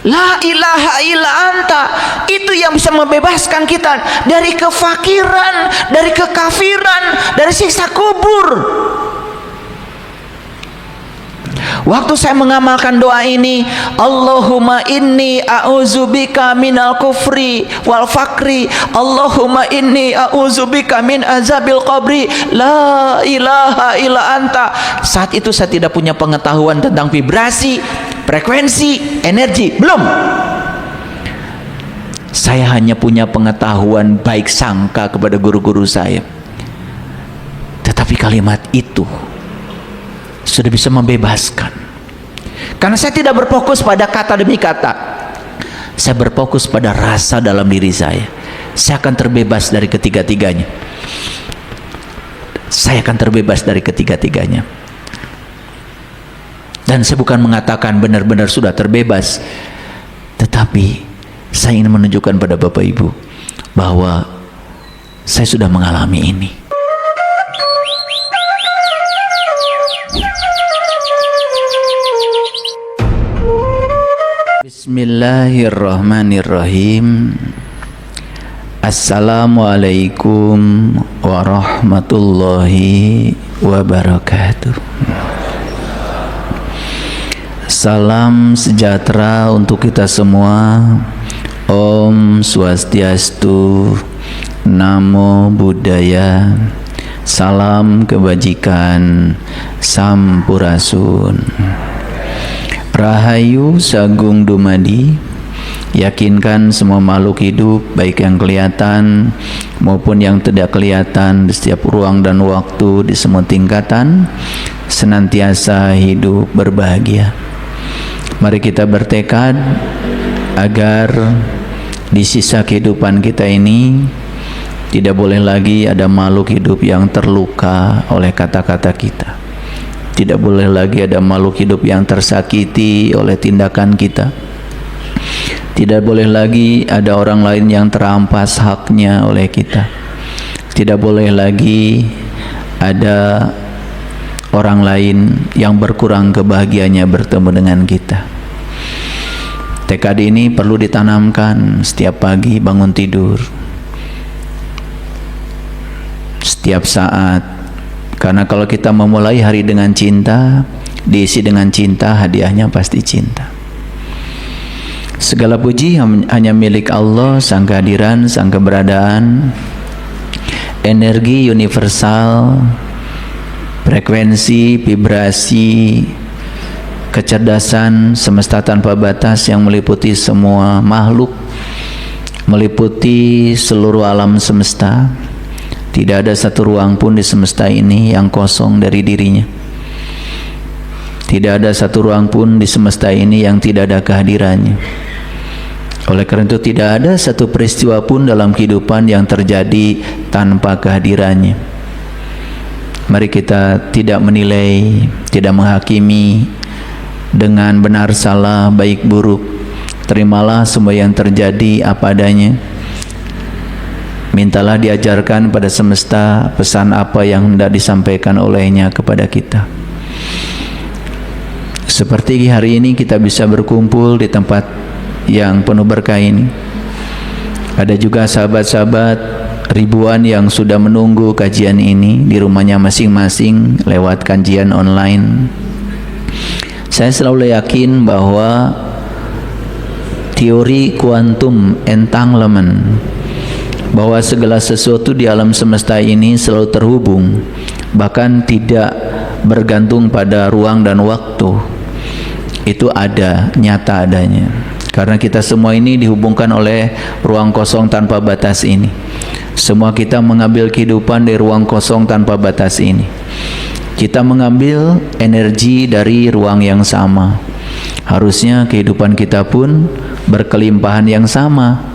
La ilaha illa anta, itu yang bisa membebaskan kita dari kefakiran, dari kekafiran, dari siksa kubur. Waktu saya mengamalkan doa ini, Allahumma inni a'udzubika minal kufri wal fakri, Allahumma inni a'udzubika min azabil qabri, la ilaha illa anta. Saat itu saya tidak punya pengetahuan tentang vibrasi, frekuensi, energi, belum. Saya hanya punya pengetahuan baik sangka kepada guru-guru saya. Tetapi kalimat itu sudah bisa membebaskan. Karena saya tidak berfokus pada kata demi kata, saya berfokus pada rasa dalam diri saya. Saya akan terbebas dari ketiga-tiganya. Saya akan terbebas dari ketiga-tiganya. Dan saya bukan mengatakan benar-benar sudah terbebas, tetapi saya ingin menunjukkan pada Bapak Ibu bahwa saya sudah mengalami ini. Bismillahirrahmanirrahim. Assalamualaikum warahmatullahi wabarakatuh. Salam sejahtera untuk kita semua. Om Swastiastu, Namo Buddhaya, salam kebajikan, Sampurasun. Rahayu Sagung Dumadi. Yakinkan semua makhluk hidup, baik yang kelihatan maupun yang tidak kelihatan, di setiap ruang dan waktu, di semua tingkatan, senantiasa hidup berbahagia. Mari kita bertekad agar di sisa kehidupan kita ini tidak boleh lagi ada makhluk hidup yang terluka oleh kata-kata kita. Tidak boleh lagi ada makhluk hidup yang tersakiti oleh tindakan kita. Tidak boleh lagi ada orang lain yang terampas haknya oleh kita. Tidak boleh lagi ada orang lain yang berkurang kebahagiaannya bertemu dengan kita. Tekad ini perlu ditanamkan setiap pagi bangun tidur, setiap saat. Karena kalau kita memulai hari dengan cinta, diisi dengan cinta, hadiahnya pasti cinta. Segala puji hanya milik Allah, sang kehadiran, sang keberadaan, energi universal, frekuensi, vibrasi, kecerdasan semesta tanpa batas yang meliputi semua makhluk, meliputi seluruh alam semesta. Tidak ada satu ruang pun di semesta ini yang kosong dari dirinya. Tidak ada satu ruang pun di semesta ini yang tidak ada kehadirannya. Oleh karena itu tidak ada satu peristiwa pun dalam kehidupan yang terjadi tanpa kehadirannya. Mari kita tidak menilai, tidak menghakimi dengan benar salah, baik buruk. Terimalah semua yang terjadi apa adanya. Mintalah diajarkan pada semesta pesan apa yang hendak disampaikan olehnya kepada kita. Seperti hari ini kita bisa berkumpul di tempat yang penuh berkah ini. Ada juga sahabat-sahabat ribuan yang sudah menunggu kajian ini di rumahnya masing-masing lewat kajian online. Saya selalu yakin bahwa teori kuantum entanglement, bahwa segala sesuatu di alam semesta ini selalu terhubung, bahkan tidak bergantung pada ruang dan waktu. Itu ada, nyata adanya. Karena kita semua ini dihubungkan oleh ruang kosong tanpa batas ini. Semua kita mengambil kehidupan dari ruang kosong tanpa batas ini. Kita mengambil energi dari ruang yang sama. Harusnya kehidupan kita pun berkelimpahan yang sama.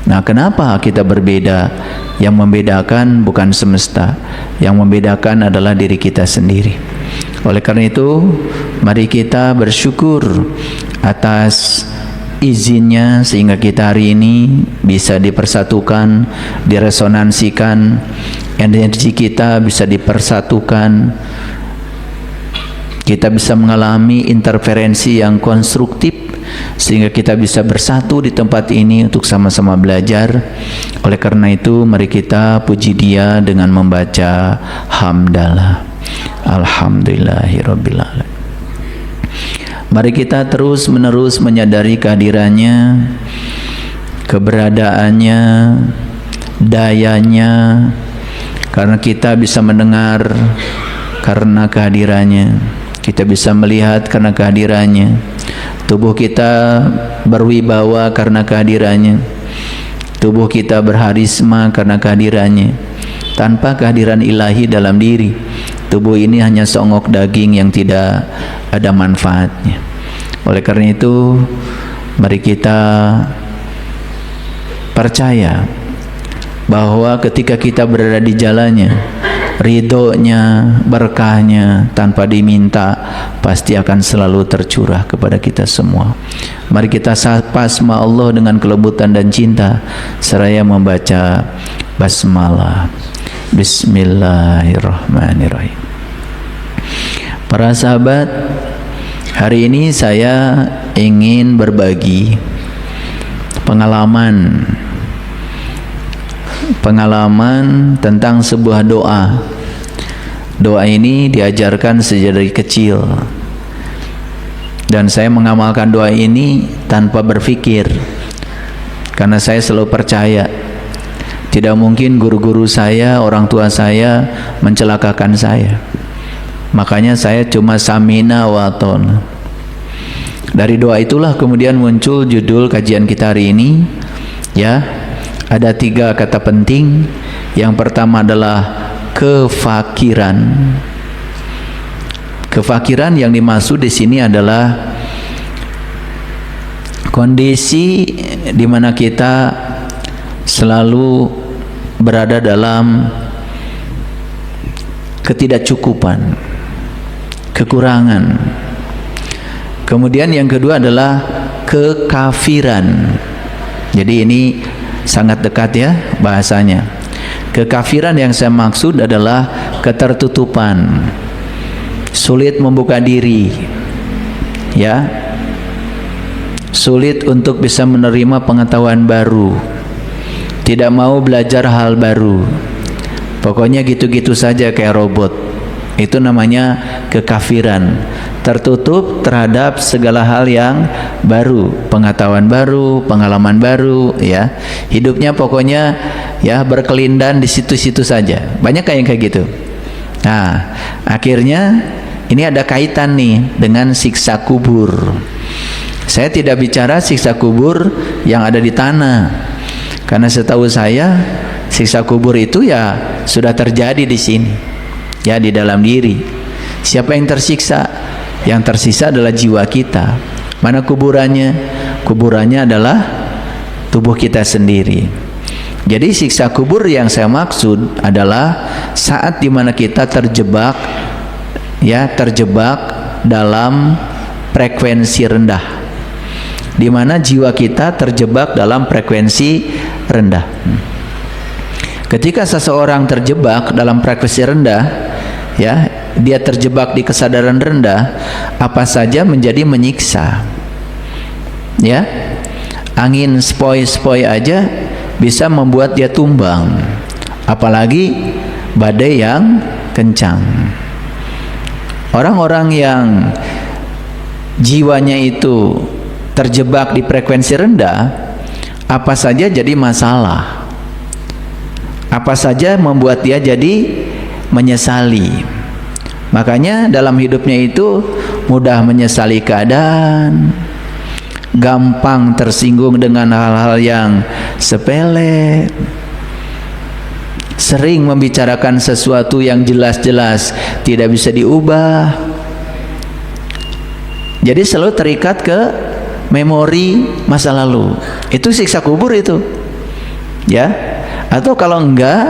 Nah, kenapa kita berbeda? Yang membedakan bukan semesta, yang membedakan adalah diri kita sendiri. Oleh karena itu, mari kita bersyukur atas izinnya sehingga kita hari ini bisa dipersatukan, diresonansikan, energi kita bisa dipersatukan, kita bisa mengalami interferensi yang konstruktif sehingga kita bisa bersatu di tempat ini untuk sama-sama belajar. Oleh karena itu mari kita puji Dia dengan membaca hamdalah. Alhamdulillahirabbil alamin. Mari kita terus menerus menyadari kehadirannya, keberadaannya, dayanya, karena kita bisa mendengar karena kehadirannya, kita bisa melihat karena kehadirannya, tubuh kita berwibawa karena kehadirannya, tubuh kita berharisma karena kehadirannya. Tanpa kehadiran ilahi dalam diri, tubuh ini hanya seonggok daging yang tidak ada manfaatnya. Oleh karena itu mari kita percaya bahwa ketika kita berada di jalannya, ridhonya, berkahnya tanpa diminta pasti akan selalu tercurah kepada kita semua. Mari kita sapa asma Allah dengan kelembutan dan cinta seraya membaca basmalah. Bismillahirrahmanirrahim. Para sahabat, hari ini saya ingin berbagi pengalaman tentang sebuah doa. Doa ini diajarkan sejak dari kecil, dan saya mengamalkan doa ini tanpa berpikir, karena saya selalu percaya tidak mungkin guru-guru saya, orang tua saya mencelakakan saya. Makanya saya cuma samina wa atona. Dari doa itulah kemudian muncul judul kajian kita hari ini, ya. Ada 3 kata penting. Yang pertama adalah kefakiran. Kefakiran yang dimaksud di sini adalah kondisi di mana kita selalu berada dalam ketidakcukupan, kekurangan. Kemudian yang kedua adalah kekafiran. Jadi ini sangat dekat ya bahasanya. Kekafiran yang saya maksud adalah ketertutupan, sulit membuka diri, ya, sulit untuk bisa menerima pengetahuan baru, tidak mau belajar hal baru, pokoknya gitu-gitu saja kayak robot. Itu namanya kekafiran, tertutup terhadap segala hal yang baru, pengetahuan baru, pengalaman baru, ya. Hidupnya pokoknya ya berkelindan di situ-situ saja. Banyak kayak gitu. Nah, akhirnya ini ada kaitan nih dengan siksa kubur. Saya tidak bicara siksa kubur yang ada di tanah, karena setahu saya siksa kubur itu ya sudah terjadi di sini, ya, di dalam diri. Siapa yang tersiksa? Yang tersisa adalah jiwa kita. Mana kuburannya? Kuburannya adalah tubuh kita sendiri. Jadi siksa kubur yang saya maksud adalah saat dimana kita terjebak, ya, terjebak dalam frekuensi rendah, dimana jiwa kita terjebak dalam frekuensi rendah. Ketika seseorang terjebak dalam frekuensi rendah, ya, dia terjebak di kesadaran rendah, apa saja menjadi menyiksa, ya. Angin sepoi-sepoi aja bisa membuat dia tumbang, apalagi badai yang kencang. Orang-orang yang jiwanya itu terjebak di frekuensi rendah, apa saja jadi masalah, apa saja membuat dia jadi menyesali. Makanya dalam hidupnya itu mudah menyesali keadaan, gampang tersinggung dengan hal-hal yang sepele, sering membicarakan sesuatu yang jelas-jelas tidak bisa diubah. Jadi selalu terikat ke memori masa lalu. Itu siksa kubur itu, ya. Atau kalau enggak,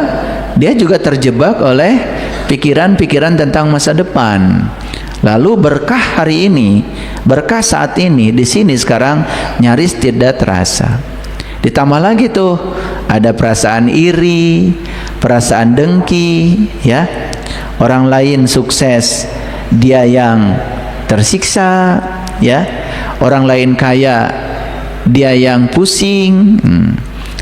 dia juga terjebak oleh pikiran-pikiran tentang masa depan. Lalu berkah hari ini, berkah saat ini di sini sekarang nyaris tidak terasa. Ditambah lagi tuh ada perasaan iri, perasaan dengki, ya. Orang lain sukses, dia yang tersiksa, ya. Orang lain kaya, dia yang pusing.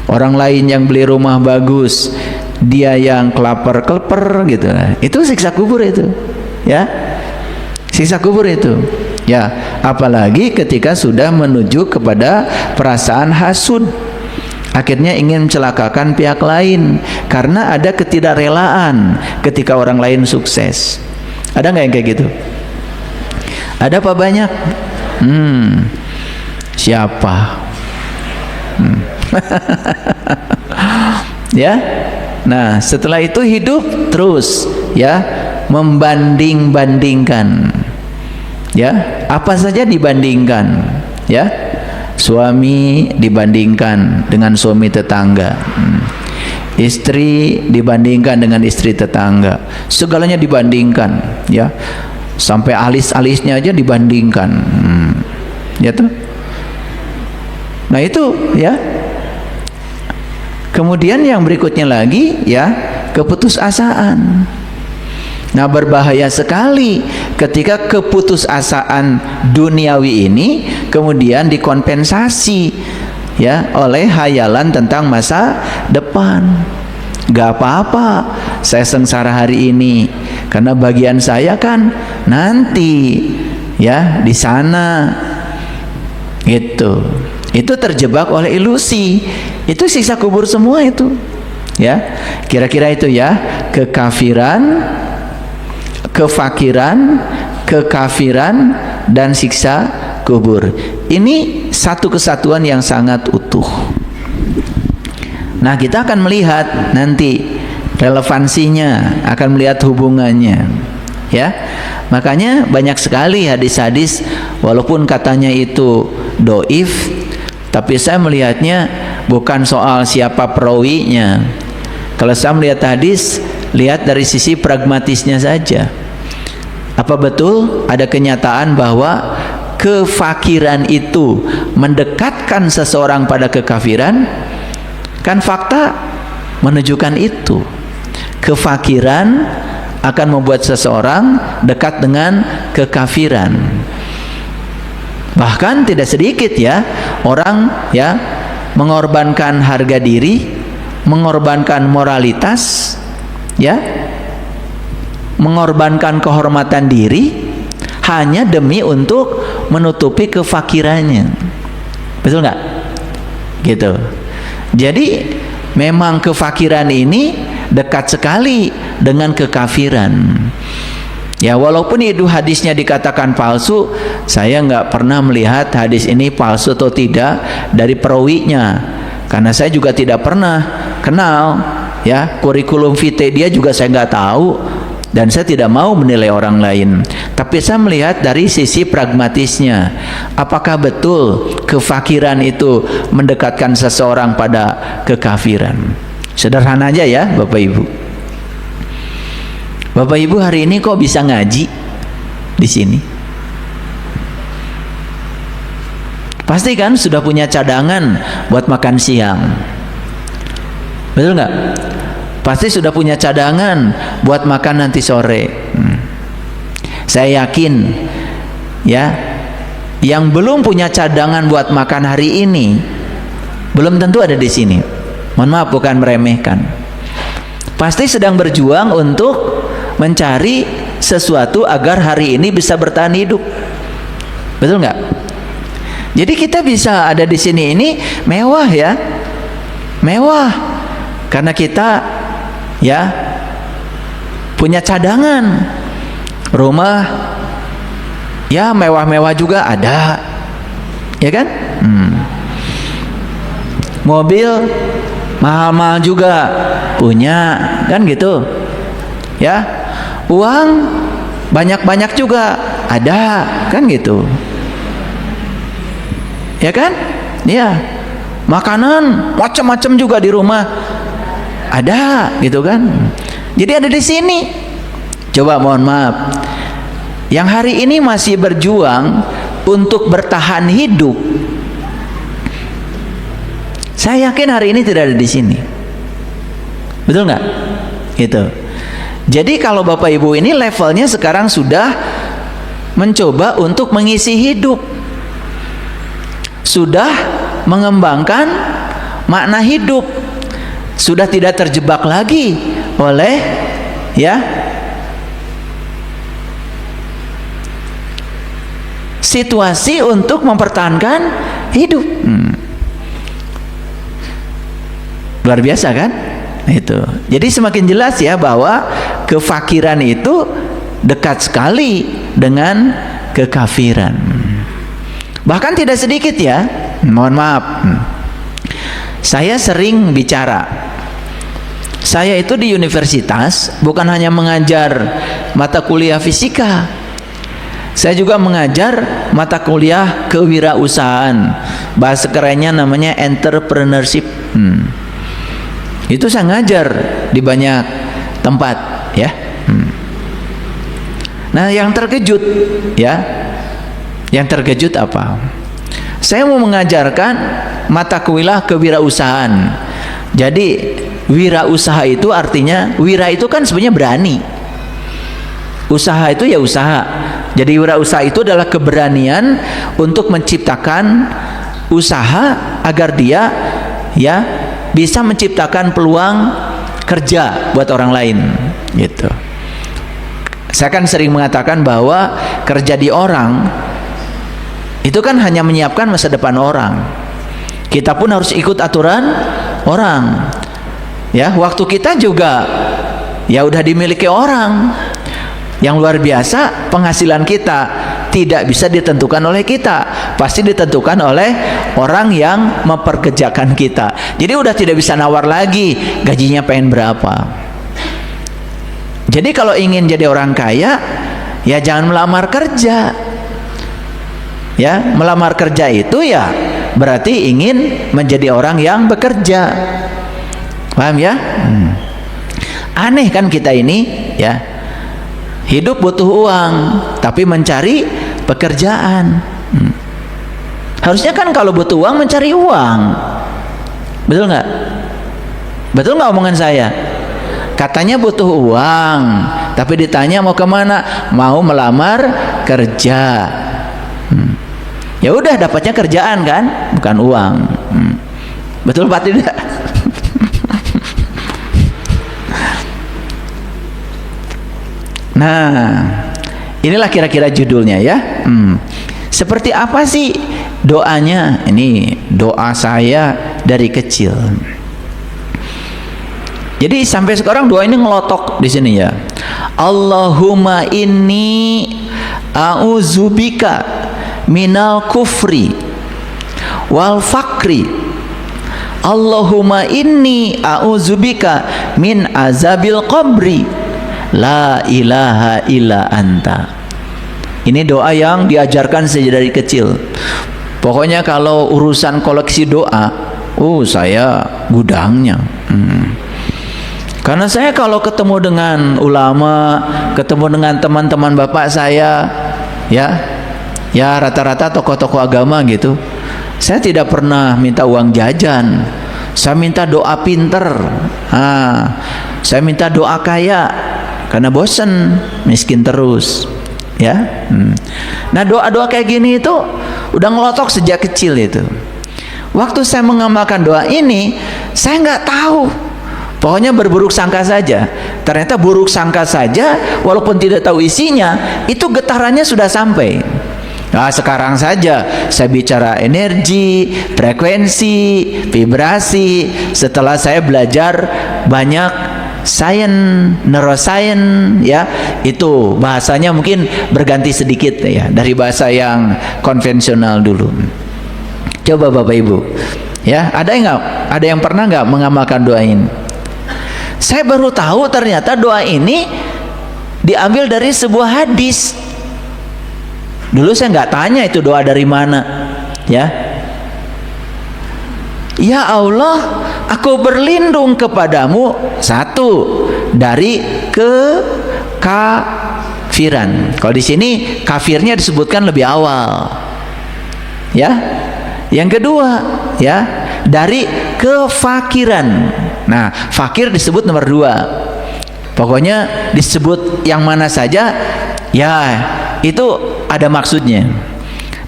Orang lain yang beli rumah bagus, dia yang kelaper-keleper gitu. Itu siksa kubur itu, ya. Siksa kubur itu, ya. Apalagi ketika sudah menuju kepada perasaan hasud, akhirnya ingin mencelakakan pihak lain karena ada ketidakrelaan ketika orang lain sukses. Ada nggak yang kayak gitu? Ada apa banyak? Siapa? Ya. Nah, setelah itu hidup terus, ya, membanding-bandingkan. Ya, apa saja dibandingkan, ya. Suami dibandingkan dengan suami tetangga, istri dibandingkan dengan istri tetangga, segalanya dibandingkan, ya, sampai alis-alisnya aja dibandingkan, ya tuh. Nah itu, ya. Kemudian yang berikutnya lagi, ya, keputusasaan. Nah, berbahaya sekali ketika keputusasaan duniawi ini kemudian dikompensasi, ya, oleh hayalan tentang masa depan. Gak apa-apa saya sengsara hari ini karena bagian saya kan nanti, ya, di sana. Itu terjebak oleh ilusi. Itu siksa kubur semua itu, ya. Kira-kira itu, ya, kekafiran, kefakiran, kekafiran, dan siksa kubur. Ini satu kesatuan yang sangat utuh. Nah, kita akan melihat nanti relevansinya, akan melihat hubungannya, ya. Makanya banyak sekali hadis-hadis walaupun katanya itu doif, tapi saya melihatnya bukan soal siapa perawinya. Kalau saya melihat hadis, lihat dari sisi pragmatisnya saja. Apa betul ada kenyataan bahwa kefakiran itu mendekatkan seseorang pada kekafiran? Kan fakta menunjukkan itu. Kefakiran akan membuat seseorang dekat dengan kekafiran. Bahkan tidak sedikit, ya, orang, ya, mengorbankan harga diri, mengorbankan moralitas, ya, mengorbankan kehormatan diri hanya demi untuk menutupi kefakirannya. Betul nggak? Gitu. Jadi memang kefakiran ini dekat sekali dengan kekafiran. Ya, walaupun itu hadisnya dikatakan palsu, saya nggak pernah melihat hadis ini palsu atau tidak dari perawinya, karena saya juga tidak pernah kenal, ya, kurikulum vitae dia juga saya nggak tahu, dan saya tidak mau menilai orang lain. Tapi saya melihat dari sisi pragmatisnya, apakah betul kefakiran itu mendekatkan seseorang pada kekafiran? Sederhana aja, ya, Bapak Ibu. Bapak Ibu hari ini kok bisa ngaji di sini? Pasti kan sudah punya cadangan buat makan siang, betul nggak? Pasti sudah punya cadangan buat makan nanti sore. Saya yakin, ya, yang belum punya cadangan buat makan hari ini belum tentu ada di sini. Mohon maaf, bukan meremehkan. Pasti sedang berjuang untuk mencari sesuatu agar hari ini bisa bertahan hidup. Betul nggak? Jadi kita bisa ada di sini ini mewah, ya, mewah karena kita, ya, punya cadangan. Rumah, ya, mewah-mewah juga ada, ya kan? Mobil mahal-mahal juga punya, kan gitu, ya. Uang banyak-banyak juga ada, kan gitu, ya kan? Ya. Makanan macam-macam juga di rumah ada, gitu kan? Jadi ada di sini. Coba mohon maaf, yang hari ini masih berjuang untuk bertahan hidup, saya yakin hari ini tidak ada di sini. Betul nggak? Gitu. Jadi kalau Bapak Ibu ini levelnya sekarang sudah mencoba untuk mengisi hidup, sudah mengembangkan makna hidup, sudah tidak terjebak lagi oleh situasi untuk mempertahankan hidup. Luar biasa kan? Itu. Jadi semakin jelas ya bahwa kefakiran itu dekat sekali dengan kekafiran. Bahkan tidak sedikit ya, mohon maaf, saya sering bicara, saya itu di universitas bukan hanya mengajar mata kuliah fisika, saya juga mengajar mata kuliah kewirausahaan, bahasa kerennya namanya entrepreneurship. Itu saya ngajar di banyak tempat ya. Nah, yang terkejut apa? Saya mau mengajarkan mata kuliah kewirausahaan. Jadi wirausaha itu artinya, wira itu kan sebenarnya berani, usaha itu ya usaha. Jadi wirausaha itu adalah keberanian untuk menciptakan usaha agar dia bisa menciptakan peluang kerja buat orang lain gitu. Saya kan sering mengatakan bahwa kerja di orang itu kan hanya menyiapkan masa depan orang. Kita pun harus ikut aturan orang. Ya, waktu kita juga ya udah dimiliki orang. Yang luar biasa, penghasilan kita tidak bisa ditentukan oleh kita, pasti ditentukan oleh orang yang memperkerjakan kita. Jadi udah tidak bisa nawar lagi gajinya pengen berapa. Jadi kalau ingin jadi orang kaya, ya jangan melamar kerja. Ya, melamar kerja itu ya berarti ingin menjadi orang yang bekerja. Paham ya? Aneh kan kita ini ya. Hidup butuh uang, tapi mencari pekerjaan. Harusnya kan kalau butuh uang mencari uang. Betul nggak? Betul nggak omongan saya? Katanya butuh uang, tapi ditanya mau kemana? Mau melamar kerja. Ya udah, dapatnya kerjaan kan, bukan uang. Betul Pak tidak? Nah, inilah kira-kira judulnya ya. Seperti apa sih doanya? Ini doa saya dari kecil. Jadi sampai sekarang doa ini ngelotok di sini ya. Allahumma inni a'udzubika minal kufri wal fakri. Allahumma inni a'udzubika min azabil qabri. La ilaha illa anta. Ini doa yang diajarkan sejak dari kecil. Pokoknya kalau urusan koleksi doa, saya gudangnya. Karena saya kalau ketemu dengan ulama, ketemu dengan teman-teman bapak saya, ya rata-rata tokoh-tokoh agama gitu, saya tidak pernah minta uang jajan. Saya minta doa pinter. Saya minta doa kaya. Karena bosan miskin terus ya. Nah, doa-doa kayak gini itu udah ngelotok sejak kecil itu. Waktu saya mengamalkan doa ini, saya nggak tahu, pokoknya berburuk sangka saja. Ternyata buruk sangka saja, walaupun tidak tahu isinya, itu getarannya sudah sampai. Nah, sekarang saja saya bicara energi, frekuensi, vibrasi, setelah saya belajar banyak sains, neuroscience ya, itu bahasanya mungkin berganti sedikit ya dari bahasa yang konvensional dulu. Coba Bapak Ibu ya, ada yang pernah nggak mengamalkan doa ini? Saya baru tahu ternyata doa ini diambil dari sebuah hadis. Dulu saya nggak tanya itu doa dari mana ya. Ya Allah, aku berlindung kepadamu, satu, dari kekafiran. Kalau di sini kafirnya disebutkan lebih awal. Ya. Yang kedua, ya, dari kefakiran. Nah, fakir disebut nomor 2. Pokoknya disebut yang mana saja, ya, itu ada maksudnya.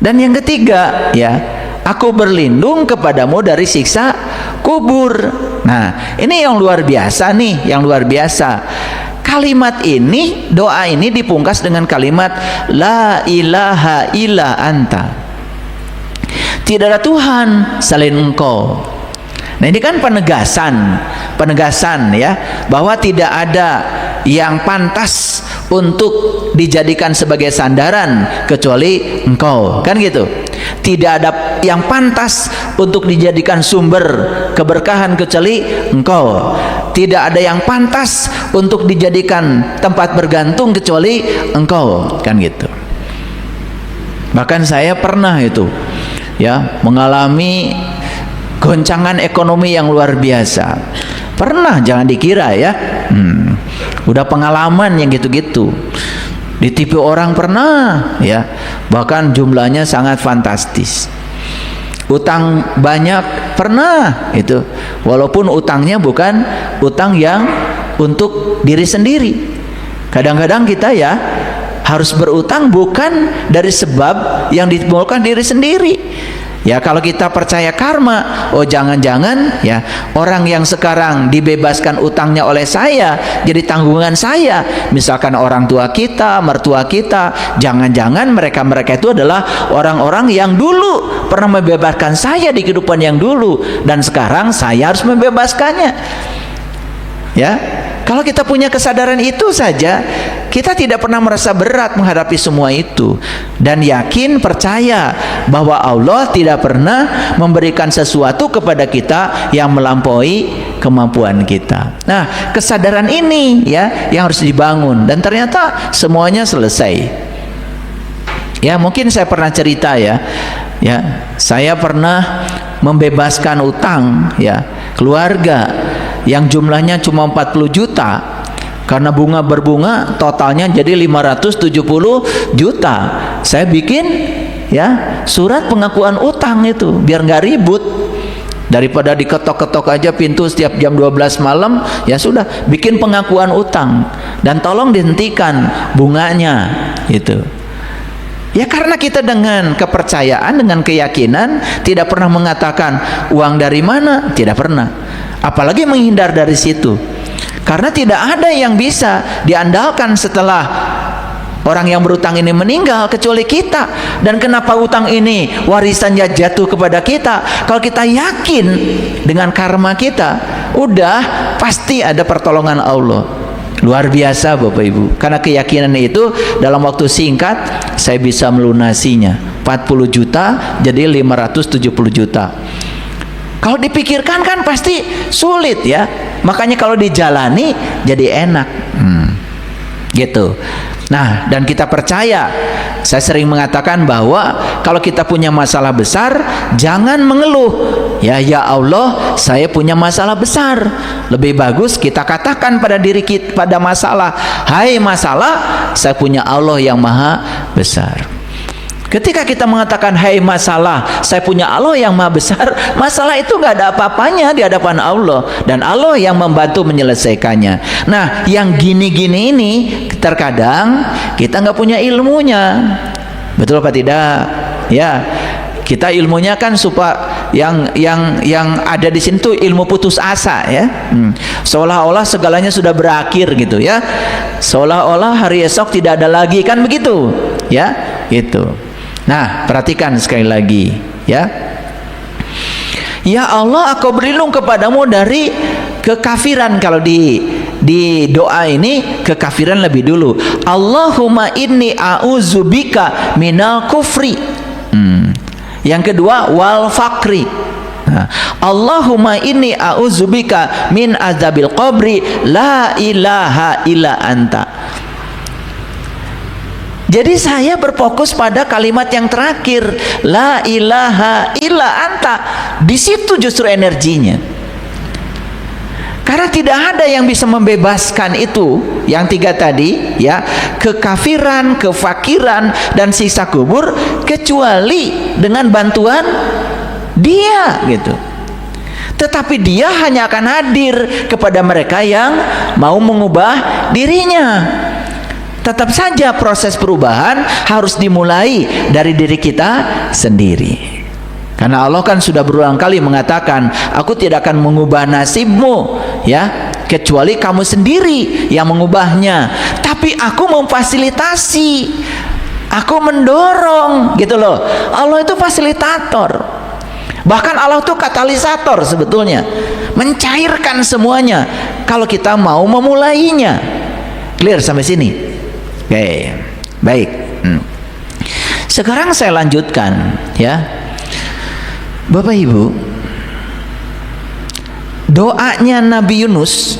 Dan yang ketiga, ya, aku berlindung kepadamu dari siksa kubur. Nah, ini yang luar biasa nih, yang luar biasa. Kalimat ini, doa ini dipungkas dengan kalimat la ilaha illa anta. Tidak ada Tuhan selain Engkau. Nah, ini kan penegasan ya, bahwa tidak ada yang pantas untuk dijadikan sebagai sandaran kecuali Engkau, kan gitu. Tidak ada yang pantas untuk dijadikan sumber keberkahan kecuali Engkau. Tidak ada yang pantas untuk dijadikan tempat bergantung kecuali Engkau, kan gitu. Bahkan saya pernah itu ya mengalami goncangan ekonomi yang luar biasa. Pernah, jangan dikira ya. Udah pengalaman yang gitu-gitu. Ditipu orang pernah ya. Bahkan jumlahnya sangat fantastis. Utang banyak pernah itu. Walaupun utangnya bukan utang yang untuk diri sendiri. Kadang-kadang kita ya harus berutang bukan dari sebab yang ditimbulkan diri sendiri. Ya, kalau kita percaya karma, oh jangan-jangan ya orang yang sekarang dibebaskan utangnya oleh saya jadi tanggungan saya, misalkan orang tua kita, mertua kita, jangan-jangan mereka itu adalah orang-orang yang dulu pernah membebaskan saya di kehidupan yang dulu dan sekarang saya harus membebaskannya. Ya, kalau kita punya kesadaran itu saja, kita tidak pernah merasa berat menghadapi semua itu dan yakin, percaya bahwa Allah tidak pernah memberikan sesuatu kepada kita yang melampaui kemampuan kita. Nah, kesadaran ini ya yang harus dibangun dan ternyata semuanya selesai. Ya, mungkin saya pernah cerita ya, saya pernah membebaskan utang ya keluarga yang jumlahnya cuma 40 juta. Karena bunga berbunga totalnya jadi 570 juta. Saya bikin ya surat pengakuan utang itu biar nggak ribut. Daripada diketok-ketok aja pintu setiap jam 12 malam, ya sudah bikin pengakuan utang dan tolong dihentikan bunganya gitu. Ya karena kita dengan kepercayaan, dengan keyakinan tidak pernah mengatakan uang dari mana, tidak pernah. Apalagi menghindar dari situ. Karena tidak ada yang bisa diandalkan setelah orang yang berutang ini meninggal kecuali kita. Dan kenapa utang ini warisannya jatuh kepada kita? Kalau kita yakin dengan karma kita, udah pasti ada pertolongan Allah. Luar biasa Bapak Ibu. Karena keyakinan itu dalam waktu singkat saya bisa melunasinya. 40 juta jadi 570 juta. Kalau dipikirkan kan pasti sulit ya. Makanya kalau dijalani jadi enak. Gitu. Nah, dan kita percaya, saya sering mengatakan bahwa kalau kita punya masalah besar, jangan mengeluh. Ya Allah, saya punya masalah besar. Lebih bagus kita katakan pada diri kita, pada masalah, hai masalah, saya punya Allah yang maha besar. Ketika kita mengatakan hai masalah, saya punya Allah yang maha besar, masalah itu nggak ada apa-apanya di hadapan Allah dan Allah yang membantu menyelesaikannya. Nah, yang gini-gini ini terkadang kita nggak punya ilmunya, betul apa tidak? Ya, kita ilmunya kan supaya yang ada di sini tuh ilmu putus asa ya. Seolah-olah segalanya sudah berakhir gitu ya. Seolah-olah hari esok tidak ada lagi, kan begitu ya, gitu. Nah, perhatikan sekali lagi ya. Ya Allah, aku berlindung kepadamu dari kekafiran. Kalau di doa ini kekafiran lebih dulu. Allahumma inni a'udzubika minal kufri. Yang kedua wal fakri. Nah, Allahumma inni a'udzubika min azabil qabri la ilaha illa anta. Jadi saya berfokus pada kalimat yang terakhir, la ilaha illa anta. Di situ justru energinya. Karena tidak ada yang bisa membebaskan itu, yang tiga tadi ya, kekafiran, kefakiran dan siksa kubur, kecuali dengan bantuan Dia gitu. Tetapi Dia hanya akan hadir kepada mereka yang mau mengubah dirinya. Tetap saja proses perubahan harus dimulai dari diri kita sendiri. Karena Allah kan sudah berulang kali mengatakan, aku tidak akan mengubah nasibmu, ya, kecuali kamu sendiri yang mengubahnya. Tapi aku memfasilitasi, aku mendorong, gitu loh. Allah itu fasilitator. Bahkan Allah itu katalisator sebetulnya, mencairkan semuanya kalau kita mau memulainya. Clear sampai sini? Oke, baik. Sekarang saya lanjutkan, ya. Bapak Ibu, doanya Nabi Yunus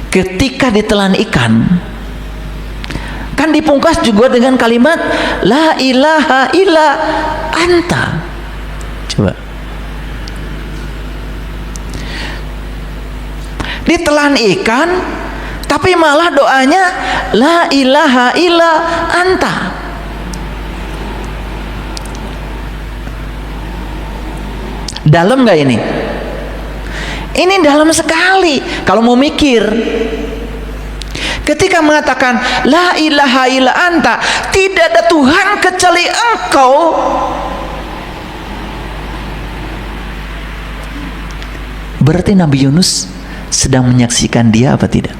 ketika ditelan ikan kan dipungkas juga dengan kalimat la ilaha illa anta. Coba, ditelan ikan tapi malah doanya la ilaha illa anta. Dalam gak ini? Ini dalam sekali kalau mau mikir. Ketika mengatakan la ilaha illa anta, tidak ada Tuhan kecuali Engkau, berarti Nabi Yunus sedang menyaksikan dia apa tidak?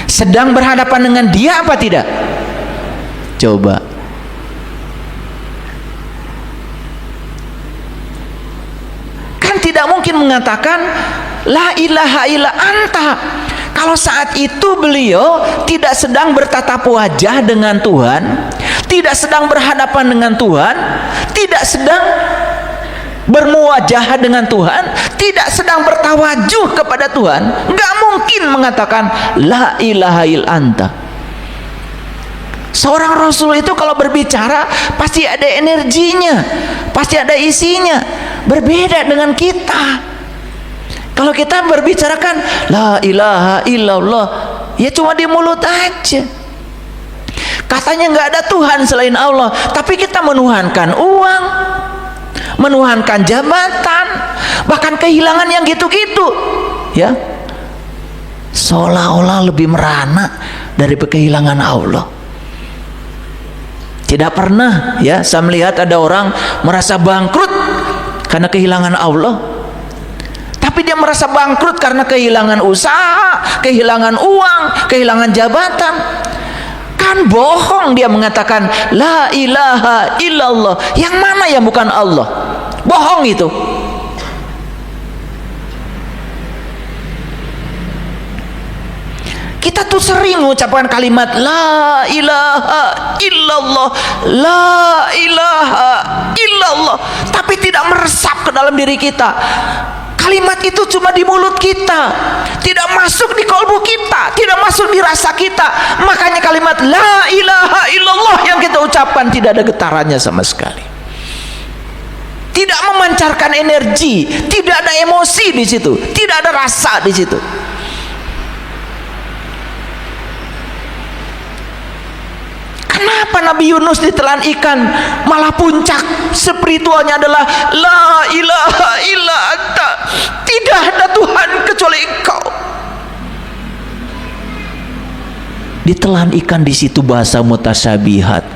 Sedang berhadapan dengan dia apa tidak? Coba. Tidak mungkin mengatakan la ilaha illa anta kalau saat itu beliau tidak sedang bertatap wajah dengan Tuhan, tidak sedang berhadapan dengan Tuhan, tidak sedang bermuwajah dengan Tuhan, tidak sedang bertawajuh kepada Tuhan. Nggak mungkin mengatakan la ilaha illa anta. Seorang Rasul itu kalau berbicara pasti ada energinya, pasti ada isinya. Berbeda dengan kita. Kalau kita berbicarakan la ilaha illallah, ya cuma di mulut aja. Katanya nggak ada Tuhan selain Allah, tapi kita menuhankan uang, menuhankan jabatan, bahkan kehilangan yang gitu-gitu, ya. Seolah-olah lebih merana dari kehilangan Allah. Tidak pernah, ya, saya melihat ada orang merasa bangkrut karena kehilangan Allah, tapi dia merasa bangkrut karena kehilangan usaha, kehilangan uang, kehilangan jabatan. Kan bohong dia mengatakan la ilaha illallah. Yang mana yang bukan Allah? Bohong itu. Kita tuh sering mengucapkan kalimat la ilaha illallah, la ilaha illallah, tapi tidak meresap ke dalam diri kita. Kalimat itu cuma di mulut kita, tidak masuk di kalbu kita, tidak masuk di rasa kita. Makanya kalimat la ilaha illallah yang kita ucapkan tidak ada getarannya sama sekali, tidak memancarkan energi, tidak ada emosi di situ, tidak ada rasa di situ. Kenapa Nabi Yunus ditelan ikan malah puncak spiritualnya adalah la ilaha illa anta, tidak ada Tuhan kecuali Engkau. Ditelan ikan di situ bahasa mutasyabihat.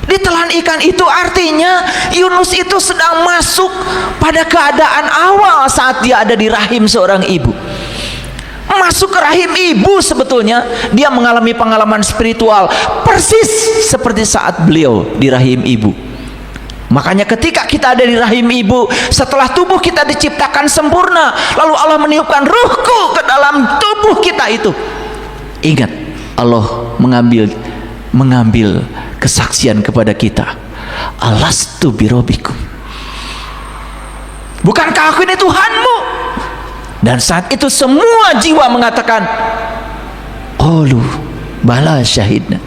Ditelan ikan itu artinya Yunus itu sedang masuk pada keadaan awal saat dia ada di rahim seorang ibu. Masuk ke rahim ibu, sebetulnya dia mengalami pengalaman spiritual persis seperti saat beliau di rahim ibu. Makanya ketika kita ada di rahim ibu, setelah tubuh kita diciptakan sempurna, lalu Allah meniupkan ruhku ke dalam tubuh kita itu, ingat Allah mengambil kesaksian kepada kita, alastu birabbikum, bukankah aku ini Tuhanmu? Dan saat itu semua jiwa mengatakan qalu bala syahidna.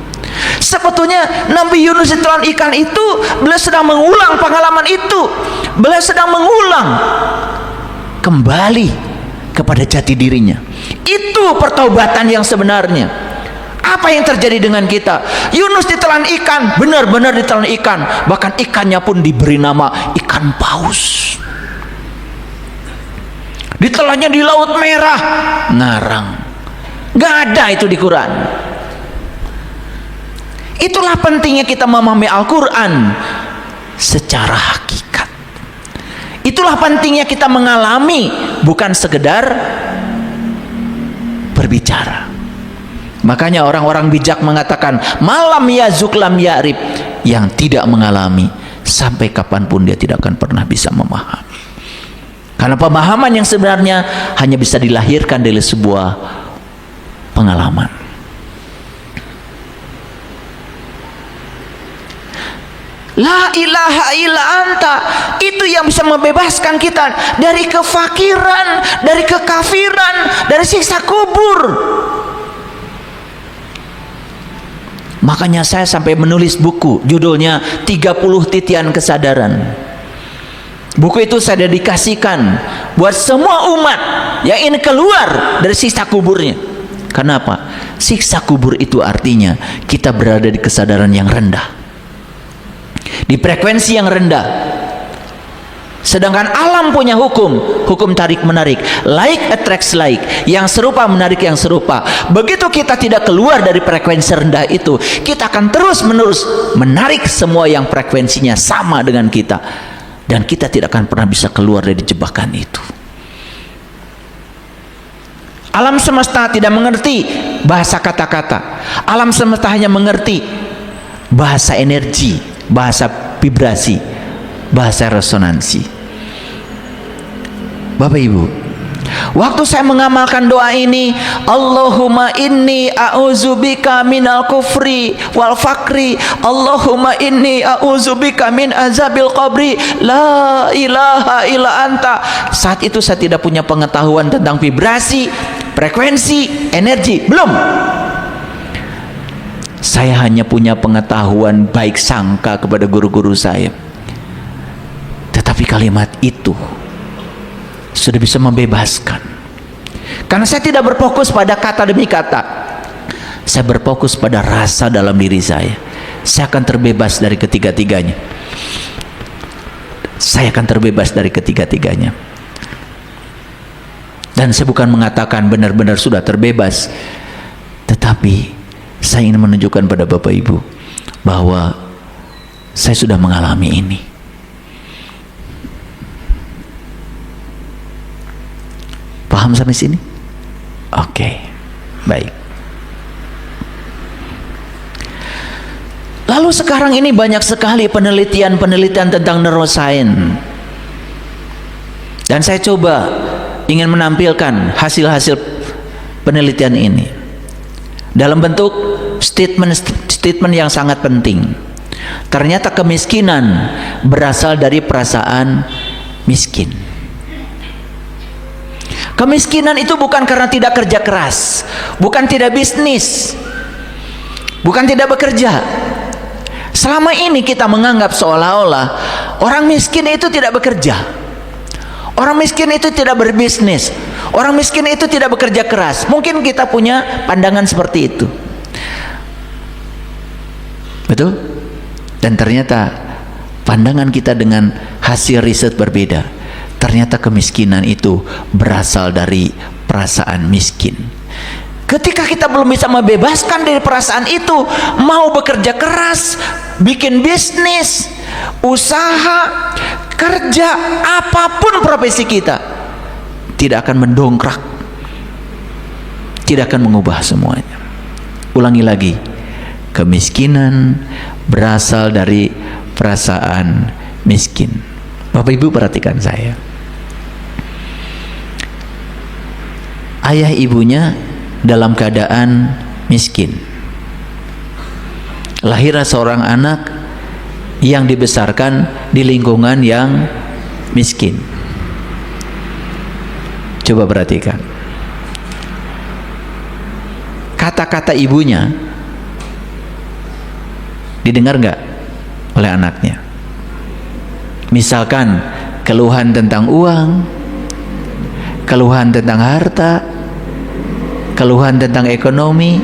Sebetulnya Nabi Yunus ditelan ikan itu, beliau sedang mengulang pengalaman itu, beliau sedang mengulang kembali kepada jati dirinya. Itu pertaubatan yang sebenarnya. Apa yang terjadi dengan kita? Yunus ditelan ikan, benar-benar ditelan ikan, bahkan ikannya pun diberi nama ikan paus. Ditelannya di Laut Merah, ngarang. Gak ada itu di Quran. Itulah pentingnya kita memahami Al-Quran secara hakikat. Itulah pentingnya kita mengalami, bukan sekedar berbicara. Makanya orang-orang bijak mengatakan, malam yazuk lam ya'rib, yang tidak mengalami sampai kapanpun dia tidak akan pernah bisa memahami. Karena pemahaman yang sebenarnya hanya bisa dilahirkan dari sebuah pengalaman. La ilaha illa anta, itu yang bisa membebaskan kita dari kefakiran, dari kekafiran, dari siksa kubur. Makanya saya sampai menulis buku judulnya 30 Titian Kesadaran. Buku itu saya dedikasikan buat semua umat yang ingin keluar dari siksa kuburnya. Kenapa? Siksa kubur itu artinya kita berada di kesadaran yang rendah, di frekuensi yang rendah. Sedangkan alam punya hukum tarik menarik, like attracts like, yang serupa menarik yang serupa. Begitu kita tidak keluar dari frekuensi rendah itu, kita akan terus menerus menarik semua yang frekuensinya sama dengan kita, dan kita tidak akan pernah bisa keluar dari jebakan itu. Alam semesta tidak mengerti bahasa kata-kata. Alam semesta hanya mengerti bahasa energi, bahasa vibrasi, bahasa resonansi. Bapak Ibu, waktu saya mengamalkan doa ini, Allahumma inni a'udzubika minal kufri wal fakri, Allahumma inni a'udzubika min azabil qabri, la ilaha illa anta. Saat itu saya tidak punya pengetahuan tentang vibrasi, frekuensi, energi, belum. Saya hanya punya pengetahuan baik sangka kepada guru-guru saya. Tetapi kalimat itu sudah bisa membebaskan. Karena saya tidak berfokus pada kata demi kata. Saya berfokus pada rasa dalam diri saya. Saya akan terbebas dari ketiga-tiganya. Saya akan terbebas dari ketiga-tiganya. Dan saya bukan mengatakan benar-benar sudah terbebas, tetapi saya ingin menunjukkan pada Bapak Ibu bahwa saya sudah mengalami ini. Paham sampai sini? Oke, baik. Lalu sekarang ini banyak sekali penelitian-penelitian tentang neuroscience, dan saya coba ingin menampilkan hasil-hasil penelitian ini dalam bentuk statement yang sangat penting. Ternyata kemiskinan berasal dari perasaan miskin. Kemiskinan itu bukan karena tidak kerja keras, bukan tidak bisnis, bukan tidak bekerja. Selama ini kita menganggap seolah-olah orang miskin itu tidak bekerja, orang miskin itu tidak berbisnis, orang miskin itu tidak bekerja keras. Mungkin kita punya pandangan seperti itu, betul? Dan ternyata pandangan kita dengan hasil riset berbeda. Ternyata kemiskinan itu berasal dari perasaan miskin. Ketika kita belum bisa membebaskan dari perasaan itu, mau bekerja keras, bikin bisnis, usaha, kerja, apapun profesi kita, tidak akan mendongkrak, tidak akan mengubah semuanya. Ulangi lagi, kemiskinan berasal dari perasaan miskin. Bapak Ibu perhatikan saya. Ayah ibunya dalam keadaan miskin. Lahirlah seorang anak yang dibesarkan di lingkungan yang miskin. Coba perhatikan. Kata-kata ibunya didengar nggak oleh anaknya? Misalkan keluhan tentang uang, keluhan tentang harta, keluhan tentang ekonomi,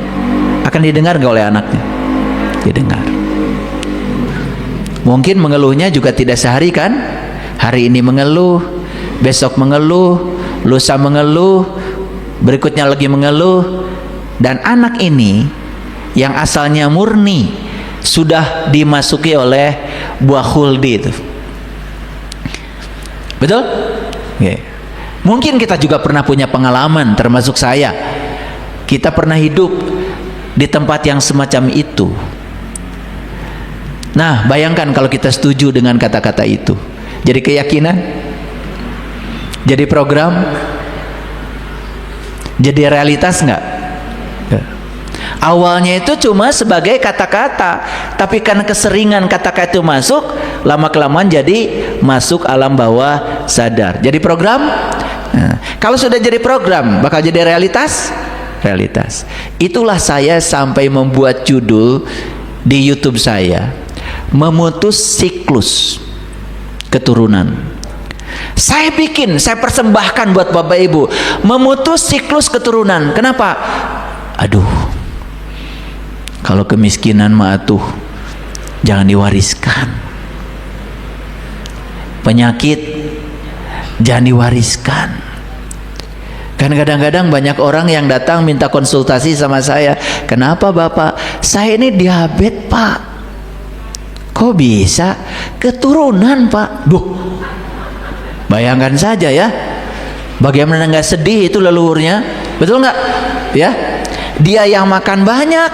akan didengar nggak oleh anaknya? Didengar. Mungkin mengeluhnya juga tidak sehari kan? Hari ini mengeluh, besok mengeluh, lusa mengeluh, berikutnya lagi mengeluh. Dan anak ini yang asalnya murni sudah dimasuki oleh buah khuldi itu. Betul? Okay. Mungkin kita juga pernah punya pengalaman, termasuk saya. Kita pernah hidup di tempat yang semacam itu. Nah, bayangkan kalau kita setuju dengan kata-kata itu. Jadi keyakinan, jadi program, jadi realitas enggak? Awalnya itu cuma sebagai kata-kata, tapi karena keseringan kata-kata itu masuk, lama-kelamaan jadi masuk alam bawah sadar. Jadi program. Nah, kalau sudah jadi program, bakal jadi realitas. Realitas. Itulah saya sampai membuat judul di YouTube saya, memutus siklus keturunan. Saya persembahkan buat Bapak Ibu, memutus siklus keturunan. Kenapa? Aduh, kalau kemiskinan mah atuh jangan diwariskan. Penyakit jangan diwariskan. Kan kadang-kadang banyak orang yang datang minta konsultasi sama saya. Kenapa Bapak? Saya ini diabetes Pak. Kok bisa? Keturunan Pak. Duh, bayangkan saja ya, bagaimana nggak sedih itu leluhurnya. Betul nggak? Ya, dia yang makan banyak,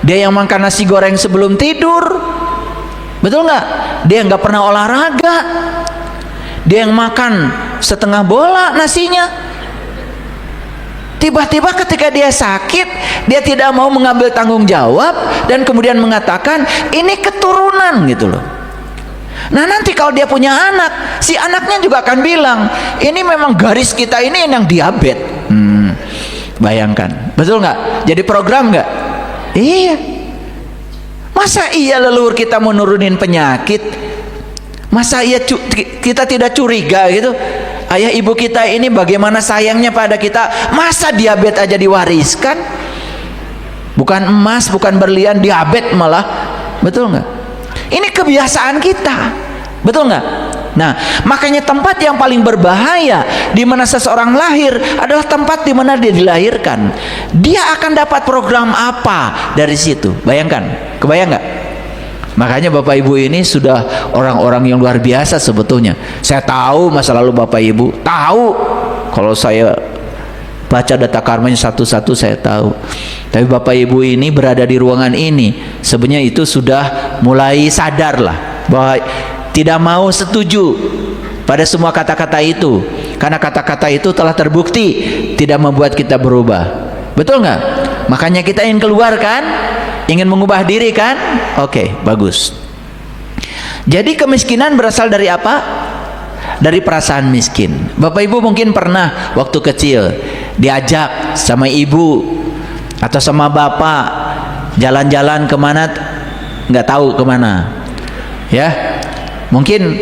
dia yang makan nasi goreng sebelum tidur. Betul nggak? Dia nggak pernah olahraga, dia yang makan setengah bola nasinya. Tiba-tiba ketika dia sakit, dia tidak mau mengambil tanggung jawab dan kemudian mengatakan ini keturunan gitu loh. Nah, nanti kalau dia punya anak, si anaknya juga akan bilang ini memang garis kita ini yang diabetes. Bayangkan, betul nggak? Jadi program nggak? Iya. Masa iya leluhur kita mau nurunin penyakit? Masa iya kita tidak curiga gitu? Ayah ibu kita ini bagaimana sayangnya pada kita, masa diabetes aja diwariskan? Bukan emas, bukan berlian, diabetes malah. Betul nggak? Ini kebiasaan kita. Betul nggak? Nah, makanya tempat yang paling berbahaya di mana seseorang lahir adalah tempat di mana dia dilahirkan. Dia akan dapat program apa dari situ? Bayangkan, kebayang nggak? Makanya Bapak Ibu ini sudah orang-orang yang luar biasa sebetulnya. Saya tahu masa lalu Bapak Ibu, tahu. Kalau saya baca data karmanya satu-satu saya tahu. Tapi Bapak Ibu ini berada di ruangan ini, sebenarnya itu sudah mulai sadar lah bahwa tidak mau setuju pada semua kata-kata itu, karena kata-kata itu telah terbukti tidak membuat kita berubah. Betul nggak? Makanya kita ingin keluar kan? Ingin mengubah diri kan? Oke, bagus. Jadi kemiskinan berasal dari apa? Dari perasaan miskin. Bapak Ibu mungkin pernah waktu kecil diajak sama ibu atau sama bapak jalan-jalan kemana, nggak tahu kemana, ya? Mungkin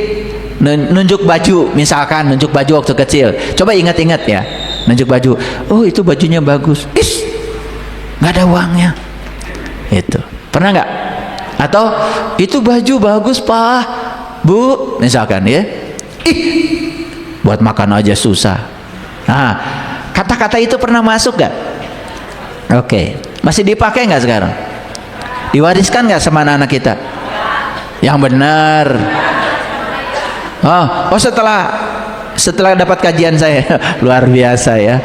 nunjuk baju, misalkan nunjuk baju waktu kecil. Coba ingat-ingat ya, nunjuk baju. Oh, itu bajunya bagus. Is, nggak ada uangnya. Itu pernah nggak? Atau itu baju bagus Pak, Bu, misalkan ya. Ih, buat makan aja susah. Nah, kata-kata itu pernah masuk nggak? Oke, masih dipakai nggak sekarang? Diwariskan nggak sama anak-anak kita? Yang benar. Oh, setelah dapat kajian saya luar biasa ya.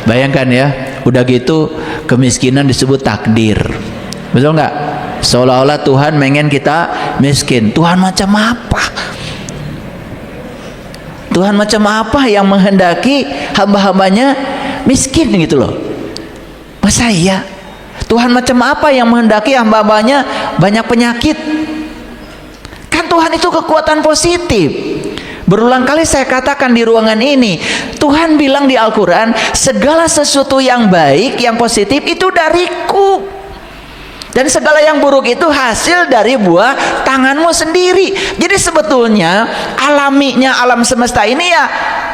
Bayangkan ya, udah gitu kemiskinan disebut takdir. Betul nggak? Seolah-olah Tuhan pengen kita miskin. Tuhan macam apa? Tuhan macam apa yang menghendaki hamba-hambanya miskin gitu loh? Masa iya? Tuhan macam apa yang menghendaki hamba-hambanya banyak penyakit? Kan Tuhan itu kekuatan positif. Berulang kali saya katakan di ruangan ini, Tuhan bilang di Al-Quran, segala sesuatu yang baik, yang positif itu dariku. Dan segala yang buruk itu hasil dari buah tanganmu sendiri. Jadi sebetulnya alaminya alam semesta ini ya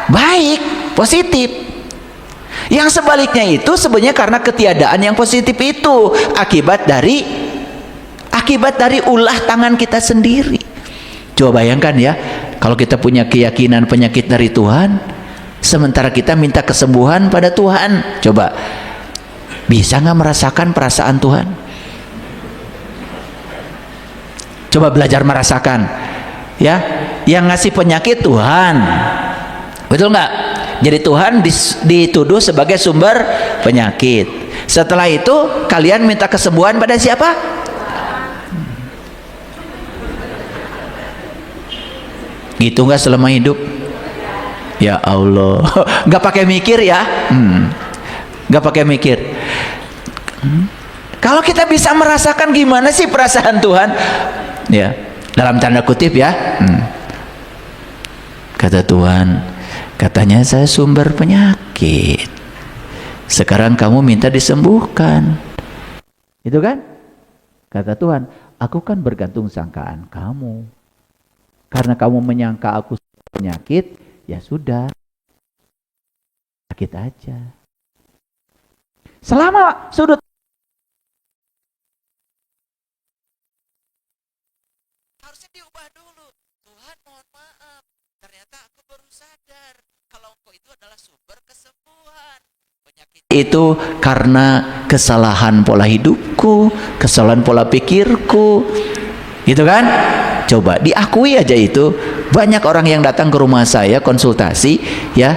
baik, positif. Yang sebaliknya itu sebenarnya karena ketiadaan yang positif itu akibat dari ulah tangan kita sendiri. Coba bayangkan ya, kalau kita punya keyakinan penyakit dari Tuhan, sementara kita minta kesembuhan pada Tuhan, coba bisa nggak merasakan perasaan Tuhan? Coba belajar merasakan. Ya, yang ngasih penyakit Tuhan. Betul nggak? Jadi Tuhan dituduh sebagai sumber penyakit. Setelah itu kalian minta kesembuhan pada siapa? Gitu nggak selama hidup? Ya Allah, nggak pakai mikir ya, nggak pakai mikir. Kalau kita bisa merasakan gimana sih perasaan Tuhan, ya dalam tanda kutip ya, kata Tuhan, katanya saya sumber penyakit, sekarang kamu minta disembuhkan, itu kan? Kata Tuhan, aku kan bergantung sangkaan kamu, karena kamu menyangka aku penyakit, ya sudah, sakit aja. Selama sudut harusnya diubah dulu. Tuhan mohon maaf, ternyata aku baru sadar kalau engkau itu adalah sumber kesembuhan. Penyakit itu karena kesalahan pola hidupku, kesalahan pola pikirku, gitu kan? Coba diakui aja itu. Banyak orang yang datang ke rumah saya konsultasi, ya,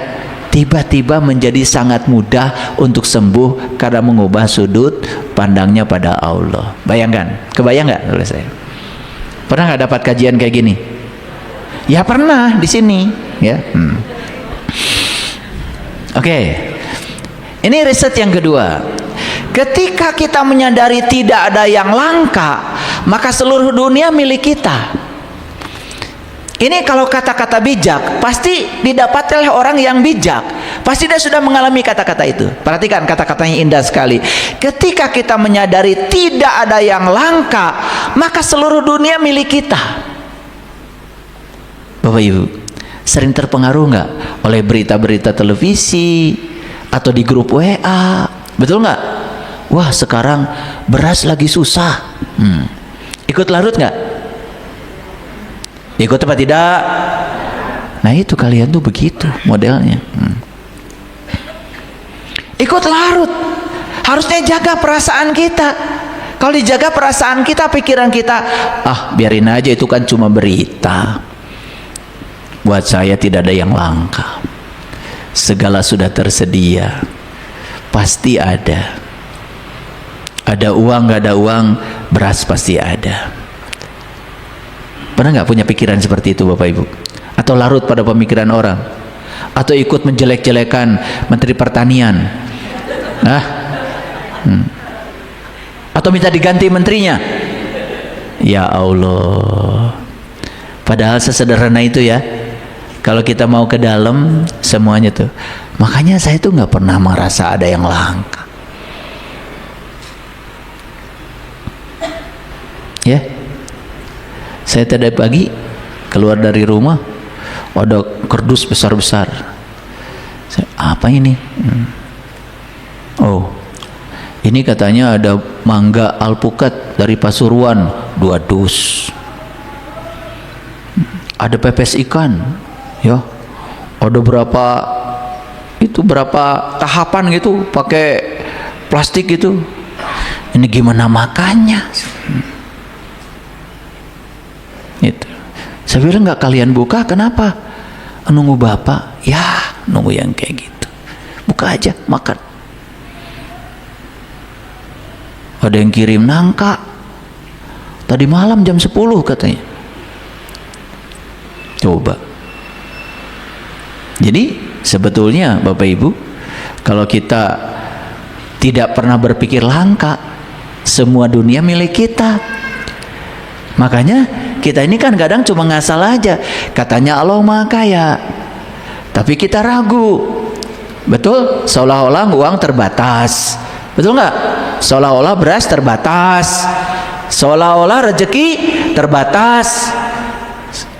tiba-tiba menjadi sangat mudah untuk sembuh karena mengubah sudut pandangnya pada Allah. Bayangkan, kebayang nggak oleh saya? Pernah nggak dapat kajian kayak gini? Ya pernah di sini, ya. Oke. Ini riset yang kedua. Ketika kita menyadari tidak ada yang langka, maka seluruh dunia milik kita. Ini kalau kata-kata bijak pasti didapat oleh orang yang bijak. Pasti dia sudah mengalami kata-kata itu. Perhatikan kata-katanya indah sekali. Ketika kita menyadari tidak ada yang langka, maka seluruh dunia milik kita. Bapak Ibu, sering terpengaruh nggak oleh berita-berita televisi atau di grup WA? Betul nggak? Wah, sekarang beras lagi susah. Ikut larut nggak? Ikut apa tidak? Nah itu kalian tuh begitu modelnya. Ikut larut. Harusnya jaga perasaan kita. Kalau dijaga perasaan kita, pikiran kita, biarin aja, itu kan cuma berita. Buat saya tidak ada yang langka. Segala sudah tersedia. Pasti ada. Ada uang, nggak ada uang, beras pasti ada. Pernah nggak punya pikiran seperti itu Bapak Ibu? Atau larut pada pemikiran orang? Atau ikut menjelek-jelekan Menteri Pertanian? Atau minta diganti menterinya? Ya Allah. Padahal sesederhana itu ya. Kalau kita mau ke dalam semuanya tuh. Makanya saya tuh nggak pernah merasa ada yang langka. Ya. Saya tadi pagi keluar dari rumah, ada kardus besar-besar. Apa ini? Oh, ini katanya ada mangga alpukat dari Pasuruan 2 dus. Ada pepes ikan, ya. Ada berapa tahapan gitu, pakai plastik gitu. Ini gimana makannya? Itu. Saya bilang, nggak kalian buka, kenapa? Nunggu bapak? Ya, nunggu yang kayak gitu. Buka aja, makan. Ada yang kirim nangka. Tadi malam jam 10 katanya. Coba. Jadi sebetulnya Bapak Ibu, kalau kita tidak pernah berpikir langka, semua dunia milik kita. Makanya kita ini kan kadang cuma ngasal aja, katanya Allah Maha Kaya, tapi kita ragu. Betul? Seolah-olah uang terbatas. Betul nggak? Seolah-olah beras terbatas, seolah-olah rezeki terbatas,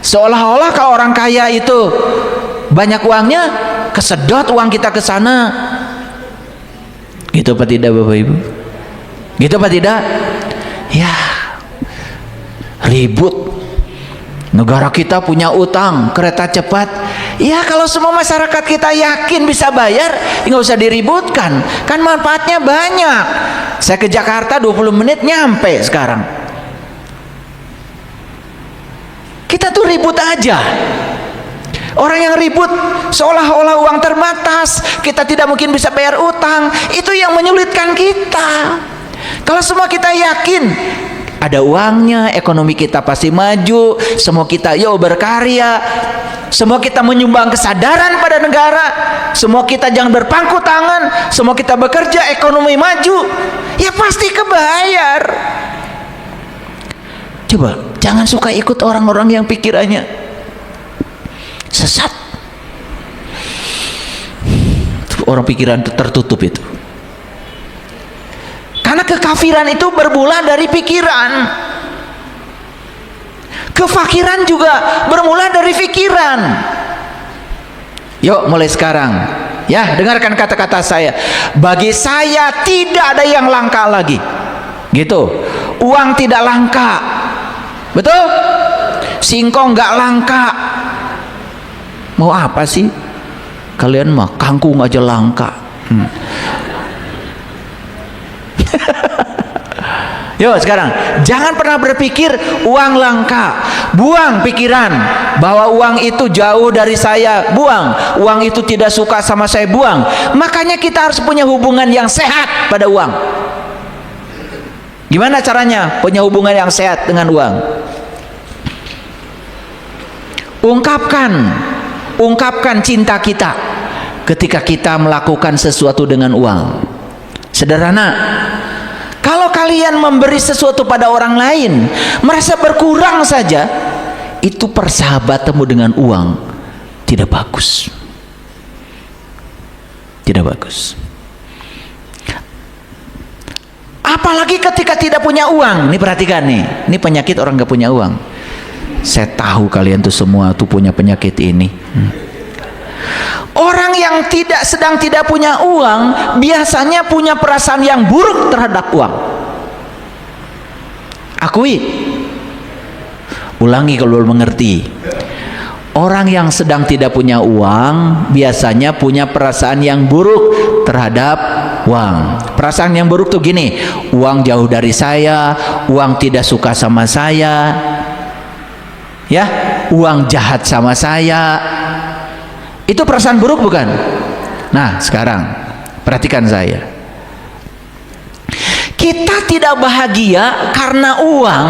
seolah-olah kalau orang kaya itu banyak uangnya, kesedot uang kita ke sana. Gitu apa tidak Bapak Ibu? Gitu apa tidak? Ya, ribut. Negara kita punya utang kereta cepat. Ya kalau semua masyarakat kita yakin bisa bayar, nggak usah diributkan. Kan manfaatnya banyak. Saya ke Jakarta 20 menit nyampe sekarang. Kita tuh ribut aja. Orang yang ribut seolah-olah uang terbatas, kita tidak mungkin bisa bayar utang, itu yang menyulitkan kita. Kalau semua kita yakin ada uangnya, ekonomi kita pasti maju, semua kita yuk berkarya, semua kita menyumbang kesadaran pada negara, semua kita jangan berpangku tangan, semua kita bekerja, ekonomi maju, ya pasti kebayar. Coba jangan suka ikut orang-orang yang pikirannya sesat. Orang pikiran tertutup itu. Karena kekafiran itu bermula dari pikiran. Kefakiran juga bermula dari pikiran. Yuk mulai sekarang, ya dengarkan kata-kata saya. Bagi saya tidak ada yang langka lagi. Gitu. Uang tidak langka. Betul? Singkong nggak langka. Mau apa sih? Kalian mah kangkung aja langka. Yuk sekarang, jangan pernah berpikir uang langka. Buang pikiran bahwa uang itu jauh dari saya. Buang. Uang itu tidak suka sama saya. Buang. Makanya kita harus punya hubungan yang sehat pada uang. Gimana caranya punya hubungan yang sehat dengan uang? Ungkapkan cinta kita ketika kita melakukan sesuatu dengan uang. Sederhana. Kalau kalian memberi sesuatu pada orang lain, merasa berkurang saja, itu persahabatanmu dengan uang tidak bagus. Tidak bagus. Apalagi ketika tidak punya uang. Ini perhatikan nih, ini penyakit orang gak punya uang. Saya tahu kalian tuh semua tuh punya penyakit ini. Orang yang sedang tidak punya uang biasanya punya perasaan yang buruk terhadap uang. Akui. Ulangi kalau belum mengerti. Orang yang sedang tidak punya uang biasanya punya perasaan yang buruk terhadap uang. Perasaan yang buruk tuh gini, uang jauh dari saya, uang tidak suka sama saya, ya, uang jahat sama saya. Itu perasaan buruk bukan? Nah sekarang perhatikan saya. Kita tidak bahagia karena uang,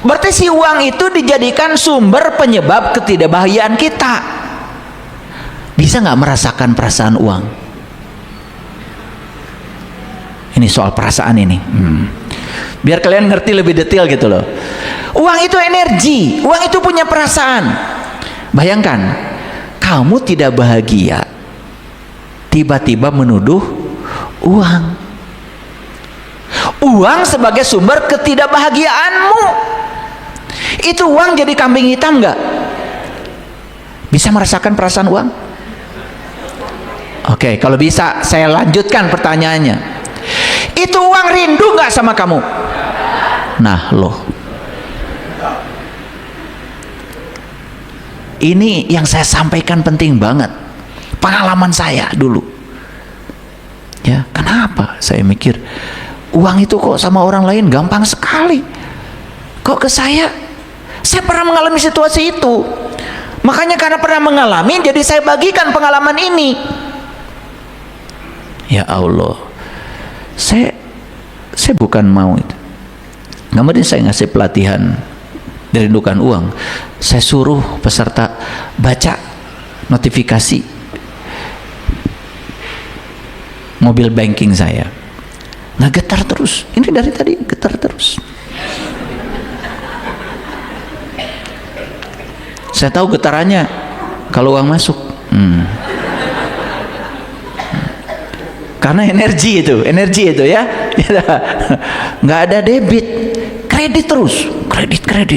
berarti si uang itu dijadikan sumber penyebab ketidakbahagiaan kita. Bisa nggak merasakan perasaan uang? Ini soal perasaan ini. Biar kalian ngerti lebih detail gitu loh. Uang itu energi, uang itu punya perasaan. Bayangkan, kamu tidak bahagia, tiba-tiba menuduh uang. Uang sebagai sumber ketidakbahagiaanmu. Itu uang jadi kambing hitam nggak? Bisa merasakan perasaan uang? Oke, kalau bisa saya lanjutkan pertanyaannya. Itu uang rindu nggak sama kamu? Nah loh, ini yang saya sampaikan penting banget. Pengalaman saya dulu. Ya, kenapa? Saya mikir uang itu kok sama orang lain gampang sekali. Kok ke saya? Saya pernah mengalami situasi itu. Makanya karena pernah mengalami, jadi saya bagikan pengalaman ini. Ya Allah, saya bukan mau itu. Kemudian saya ngasih pelatihan Dirindukan Uang. Saya suruh peserta baca notifikasi mobil banking saya. Nggak getar terus. Ini dari tadi getar terus. Saya tahu getarannya kalau uang masuk. Karena energi itu ya. Nggak ada debit, kredit terus, kredit.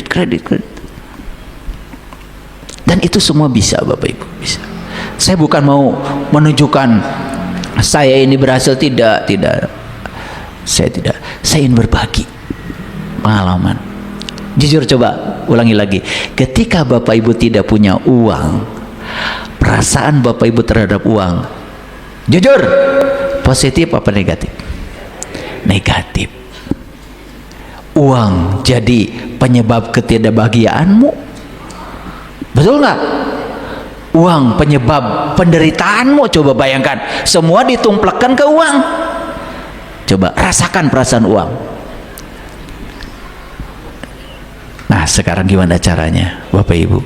Dan itu semua bisa, Bapak Ibu, bisa. Saya bukan mau menunjukkan saya ini berhasil, tidak. Saya tidak. Saya ingin berbagi pengalaman. Jujur, coba ulangi lagi. Ketika Bapak Ibu tidak punya uang, perasaan Bapak Ibu terhadap uang, jujur, positif apa negatif? Negatif. Uang jadi penyebab ketidakbahagiaanmu Betul nggak? Uang penyebab penderitaanmu, coba bayangkan, semua ditumplekan ke uang. Coba rasakan perasaan uang. Nah, sekarang gimana caranya, Bapak Ibu?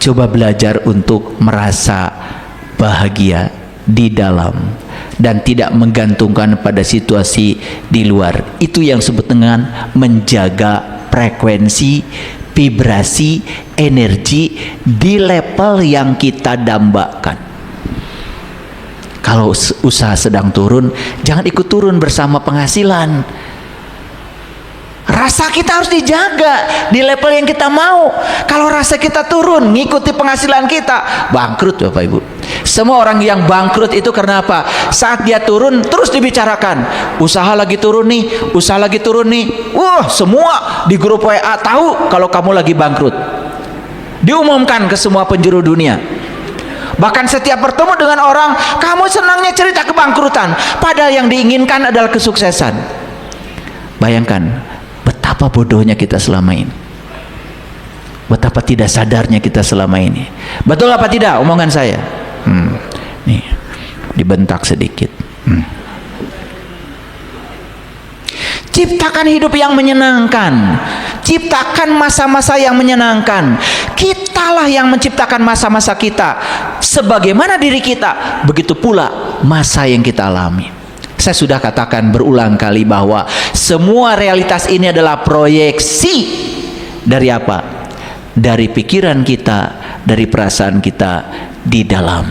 Coba belajar untuk merasa bahagia di dalam dan tidak menggantungkan pada situasi di luar. Itu yang disebut dengan menjaga frekuensi, vibrasi, energi di level yang kita dambakan. Kalau usaha sedang turun, jangan ikut turun bersama penghasilan. Rasa kita harus dijaga di level yang kita mau. Kalau rasa kita turun, ngikuti penghasilan kita, bangkrut Bapak Ibu. Semua orang yang bangkrut itu karena apa? Saat dia turun, terus dibicarakan, usaha lagi turun nih, usaha lagi turun nih. Wah, semua di grup WA tahu kalau kamu lagi bangkrut. Diumumkan ke semua penjuru dunia. Bahkan setiap bertemu dengan orang, kamu senangnya cerita kebangkrutan, padahal yang diinginkan adalah kesuksesan. Bayangkan betapa bodohnya kita selama ini, betapa tidak sadarnya kita selama ini. Betul apa tidak omongan saya? Nih, dibentak sedikit. Ciptakan hidup yang menyenangkan, ciptakan masa-masa yang menyenangkan. Kitalah yang menciptakan masa-masa kita. Sebagaimana diri kita, begitu pula masa yang kita alami. Saya sudah katakan berulang kali bahwa semua realitas ini adalah proyeksi dari apa? Dari pikiran kita, dari perasaan kita di dalam.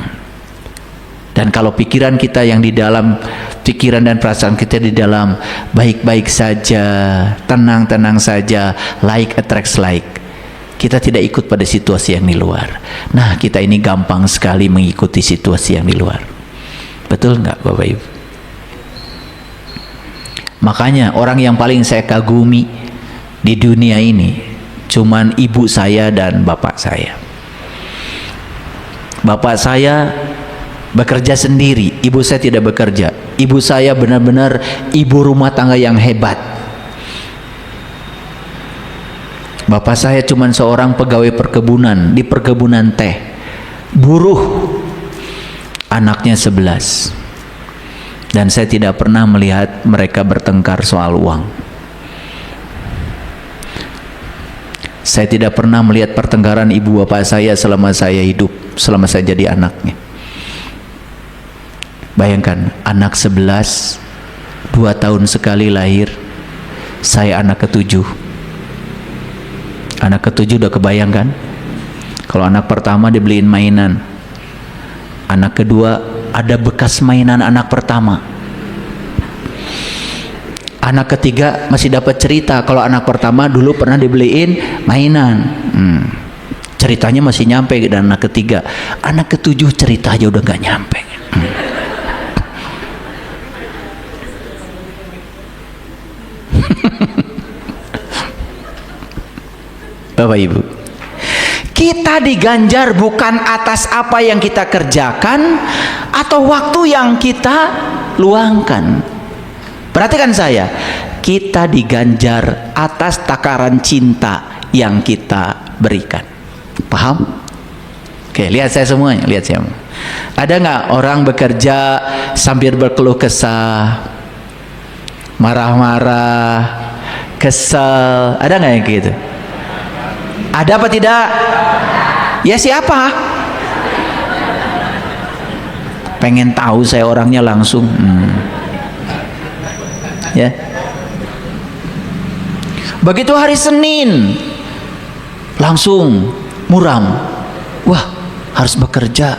Dan kalau pikiran kita yang di dalam, pikiran dan perasaan kita di dalam baik-baik saja, tenang-tenang saja, like attracts like, kita tidak ikut pada situasi yang di luar. Nah, kita ini gampang sekali mengikuti situasi yang di luar. Betul nggak Bapak Ibu? Makanya orang yang paling saya kagumi di dunia ini cuman ibu saya dan bapak saya. Bapak saya bekerja sendiri, ibu saya tidak bekerja. Ibu saya benar-benar ibu rumah tangga yang hebat. Bapak saya cuman seorang pegawai perkebunan di perkebunan teh. Buruh. Anaknya 11. Dan saya tidak pernah melihat mereka bertengkar soal uang. Saya tidak pernah melihat pertengkaran ibu bapak saya selama saya hidup, selama saya jadi anaknya. Bayangkan, anak 11, 2 tahun sekali lahir, saya anak ke-7. Anak ke-7 udah kebayangkan? Kalau anak pertama dibeliin mainan, anak kedua ada bekas mainan anak pertama, anak ketiga masih dapat cerita kalau anak pertama dulu pernah dibeliin mainan. Ceritanya masih nyampe. Dan anak ketiga, anak ke-7 cerita aja udah gak nyampe. Bapak Ibu, kita diganjar bukan atas apa yang kita kerjakan atau waktu yang kita luangkan. Perhatikan saya, kita diganjar atas takaran cinta yang kita berikan. Paham? Oke, lihat saya semuanya, lihat saya. Ada nggak orang bekerja sambil berkeluh kesah, marah-marah, kesel? Ada nggak yang gitu? Ada apa tidak? Ya siapa? Pengen tahu saya orangnya langsung. Ya. Begitu hari Senin, langsung muram. Wah, harus bekerja.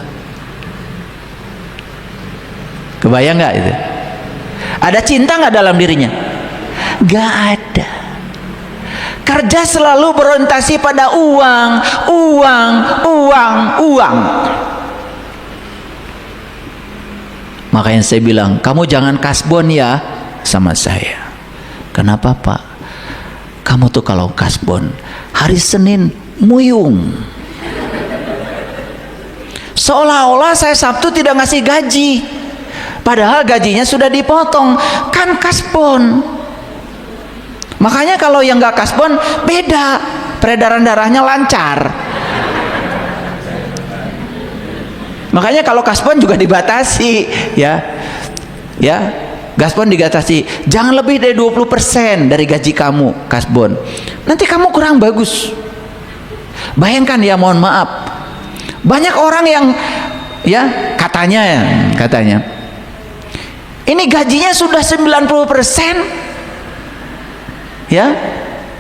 Kebayang nggak itu? Ada cinta nggak dalam dirinya? Nggak ada. Kerja selalu berorientasi pada uang, uang, uang, uang. Makanya saya bilang, kamu jangan kasbon ya sama saya. Kenapa Pak? Kamu tuh kalau kasbon, hari Senin muyung. Seolah-olah saya Sabtu tidak ngasih gaji. Padahal gajinya sudah dipotong. Kan kasbon. Makanya kalau yang nggak kasbon beda, peredaran darahnya lancar. Makanya kalau kasbon juga dibatasi, ya. Kasbon dibatasi, jangan lebih dari 20% dari gaji kamu kasbon. Nanti kamu kurang bagus. Bayangkan ya, mohon maaf, banyak orang yang ya katanya ini gajinya sudah 90%, ya,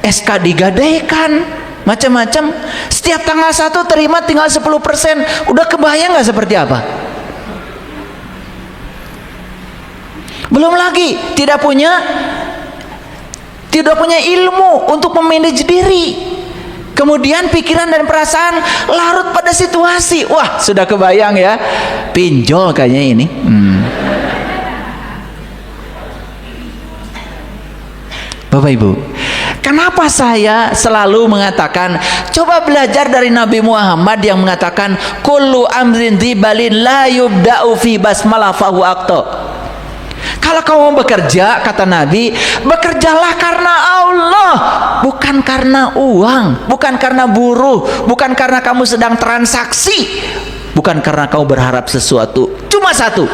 SK digadaikan, macam-macam. Setiap tanggal 1 terima tinggal 10%. Udah kebayang nggak seperti apa? Belum lagi tidak punya ilmu untuk memanage diri. Kemudian pikiran dan perasaan larut pada situasi. Wah, sudah kebayang ya, pinjol kayaknya ini. Bapak Ibu, kenapa saya selalu mengatakan coba belajar dari Nabi Muhammad yang mengatakan kullu amrin dzibalin la yubda'u fi basmalah fahu aqta. Kalau kamu bekerja, kata Nabi, bekerjalah karena Allah, bukan karena uang, bukan karena buruh, bukan karena kamu sedang transaksi, bukan karena kamu berharap sesuatu. Cuma satu,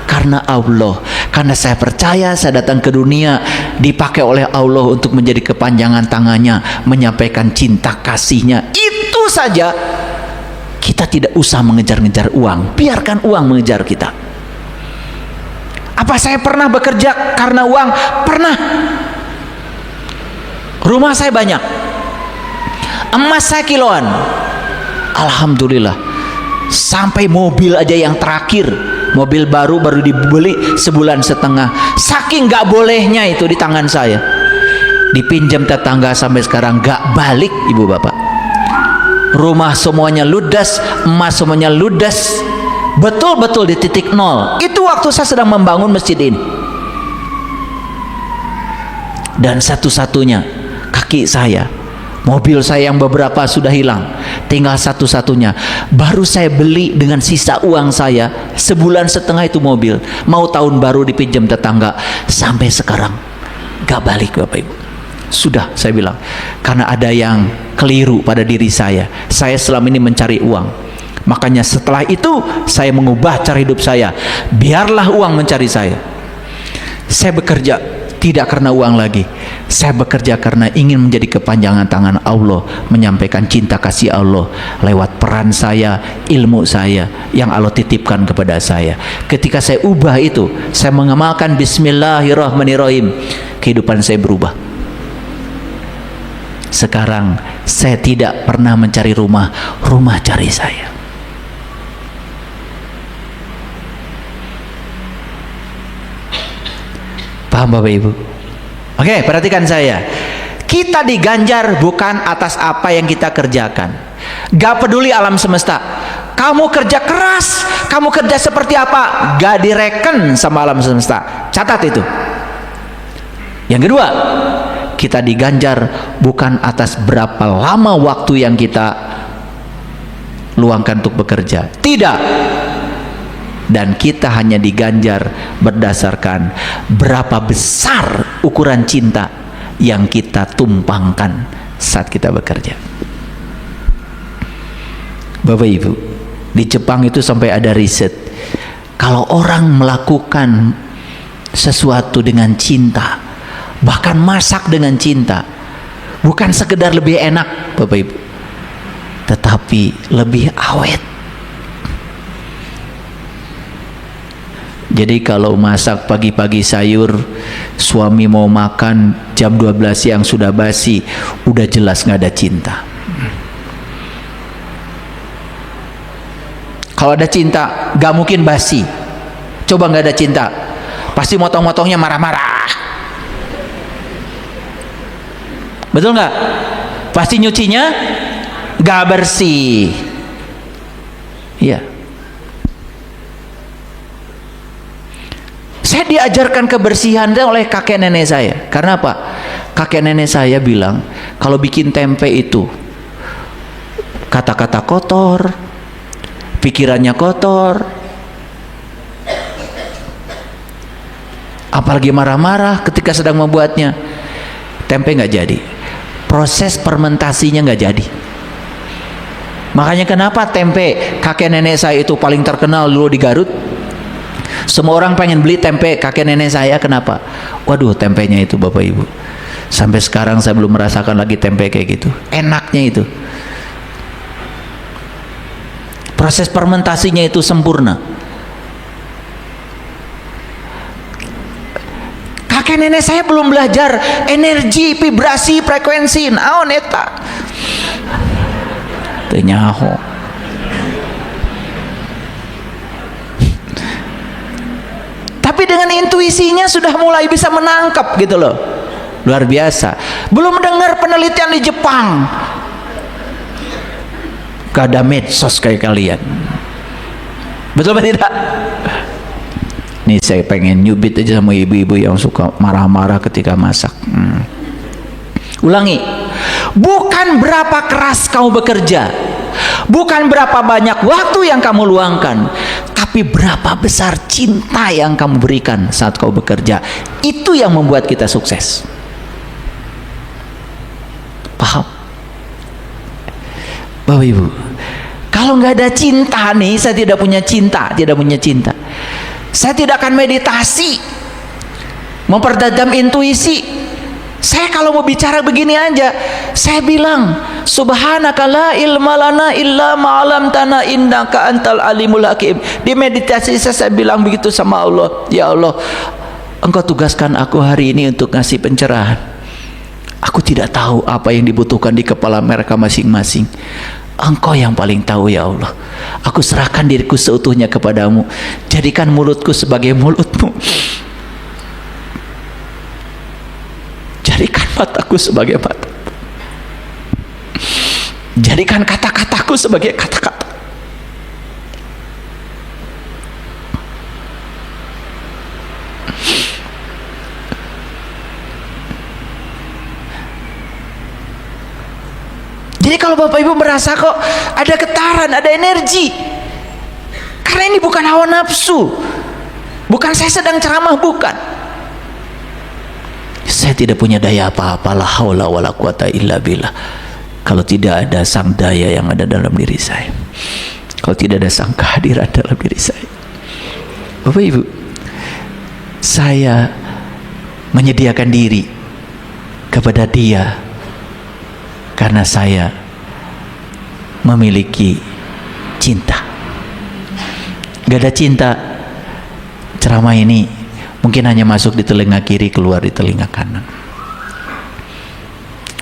karena Allah. Karena saya percaya saya datang ke dunia dipakai oleh Allah untuk menjadi kepanjangan tangannya, menyampaikan cinta kasihnya. Itu saja. Kita tidak usah mengejar-ngejar uang, biarkan uang mengejar kita. Apa saya pernah bekerja karena uang? Pernah. Rumah saya banyak, emas saya kiloan, alhamdulillah. Sampai mobil aja yang terakhir, mobil baru dibeli sebulan setengah, saking gak bolehnya itu di tangan saya, dipinjam tetangga sampai sekarang gak balik. Ibu bapak, rumah semuanya ludes, emas semuanya ludes, betul-betul di titik nol. Itu waktu saya sedang membangun masjid ini, dan satu-satunya kaki saya, mobil saya yang beberapa sudah hilang, tinggal satu-satunya. Baru saya beli dengan sisa uang saya sebulan setengah itu mobil. Mau tahun baru dipinjam tetangga, sampai sekarang gak balik Bapak Ibu. Sudah saya bilang, karena ada yang keliru pada diri saya. Saya selama ini mencari uang. Makanya setelah itu saya mengubah cara hidup saya. Biarlah uang mencari saya. Saya bekerja tidak karena uang lagi. Saya bekerja karena ingin menjadi kepanjangan tangan Allah, menyampaikan cinta kasih Allah lewat peran saya, ilmu saya yang Allah titipkan kepada saya. Ketika saya ubah itu, saya mengamalkan Bismillahirrahmanirrahim, kehidupan saya berubah. Sekarang saya tidak pernah mencari rumah, rumah cari saya. Paham Bapak Ibu? Oke, perhatikan saya. Kita diganjar bukan atas apa yang kita kerjakan. Gak peduli alam semesta. Kamu kerja keras, kamu kerja seperti apa, gak direken sama alam semesta. Catat itu. Yang kedua, kita diganjar bukan atas berapa lama waktu yang kita luangkan untuk bekerja. Tidak. Dan kita hanya diganjar berdasarkan berapa besar ukuran cinta yang kita tumpangkan saat kita bekerja. Bapak Ibu, di Jepang itu sampai ada riset, kalau orang melakukan sesuatu dengan cinta, bahkan masak dengan cinta, bukan sekedar lebih enak Bapak Ibu, tetapi lebih awet. Jadi kalau masak pagi-pagi sayur, suami mau makan jam 12 siang sudah basi, udah jelas nggak ada cinta. Kalau ada cinta, gak mungkin basi. Coba nggak ada cinta, pasti motong-motongnya marah-marah. Betul nggak? Pasti nyucinya gak bersih. Iya. Saya diajarkan kebersihan oleh kakek nenek saya. Karena apa? Kakek nenek saya bilang, kalau bikin tempe itu kata-kata kotor, pikirannya kotor, apalagi marah-marah ketika sedang membuatnya, tempe nggak jadi. Proses fermentasinya nggak jadi. Makanya kenapa tempe kakek nenek saya itu paling terkenal dulu di Garut. Semua orang pengen beli tempe kakek nenek saya. Kenapa? Waduh, tempenya itu Bapak Ibu, sampai sekarang saya belum merasakan lagi tempe kayak gitu. Enaknya itu, proses fermentasinya itu sempurna. Kakek nenek saya belum belajar energi, vibrasi, frekuensi, naon eta teu nyaho. Tapi dengan intuisinya sudah mulai bisa menangkap gitu loh. Luar biasa. Belum dengar penelitian di Jepang, gak ada medsos kayak kalian. Betul apa tidak? Nih saya pengen nyubit aja sama ibu-ibu yang suka marah-marah ketika masak. Ulangi, bukan berapa keras kau bekerja, bukan berapa banyak waktu yang kamu luangkan, tapi berapa besar cinta yang kamu berikan saat kau bekerja. Itu yang membuat kita sukses. Paham? Bapak Ibu, kalau nggak ada cinta nih, saya tidak punya cinta, saya tidak akan meditasi, mempertajam intuisi. Saya kalau mau bicara begini aja, saya bilang subhanaka la ilma lana illa ma 'allamtana innaka antal alimul hakim. Di meditasi saya bilang begitu sama Allah, ya Allah, Engkau tugaskan aku hari ini untuk ngasih pencerahan. Aku tidak tahu apa yang dibutuhkan di kepala mereka masing-masing. Engkau yang paling tahu ya Allah. Aku serahkan diriku seutuhnya kepadamu. Jadikan mulutku sebagai mulutmu, jadikan mataku sebagai mata, jadikan kata-kataku sebagai kata-kata. Jadi kalau Bapak Ibu merasa kok ada getaran, ada energi, karena ini bukan hawa nafsu, bukan saya sedang ceramah, bukan. Saya tidak punya daya apa-apa, la haula wala quwata illa billah, kalau tidak ada sang daya yang ada dalam diri saya, kalau tidak ada sang kehadiran dalam diri saya. Bapak Ibu, saya menyediakan diri kepada Dia karena saya memiliki cinta. Gak ada cinta, ceramah ini mungkin hanya masuk di telinga kiri, keluar di telinga kanan.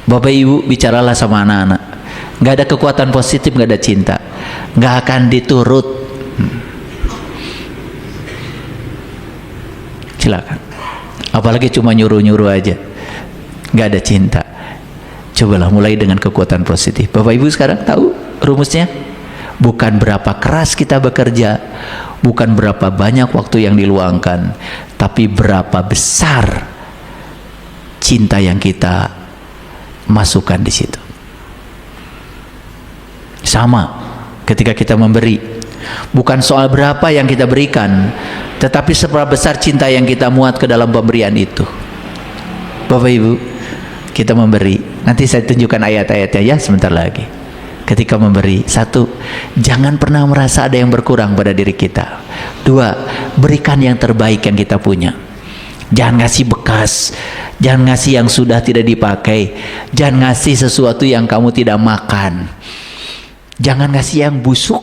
Bapak Ibu bicaralah sama anak-anak, gak ada kekuatan positif, gak ada cinta, gak akan diturut. Silakan. Apalagi cuma nyuruh-nyuruh aja, gak ada cinta. Cobalah mulai dengan kekuatan positif. Bapak Ibu sekarang tahu rumusnya? Bukan berapa keras kita bekerja, bukan berapa banyak waktu yang diluangkan, tapi berapa besar cinta yang kita masukkan di situ. Sama ketika kita memberi, bukan soal berapa yang kita berikan, tetapi seberapa besar cinta yang kita muat ke dalam pemberian itu. Bapak Ibu, kita memberi. Nanti saya tunjukkan ayat-ayatnya ya sebentar lagi. Ketika memberi, satu, jangan pernah merasa ada yang berkurang pada diri kita. Dua, berikan yang terbaik yang kita punya. Jangan ngasih bekas, jangan ngasih yang sudah tidak dipakai, jangan ngasih sesuatu yang kamu tidak makan, jangan ngasih yang busuk.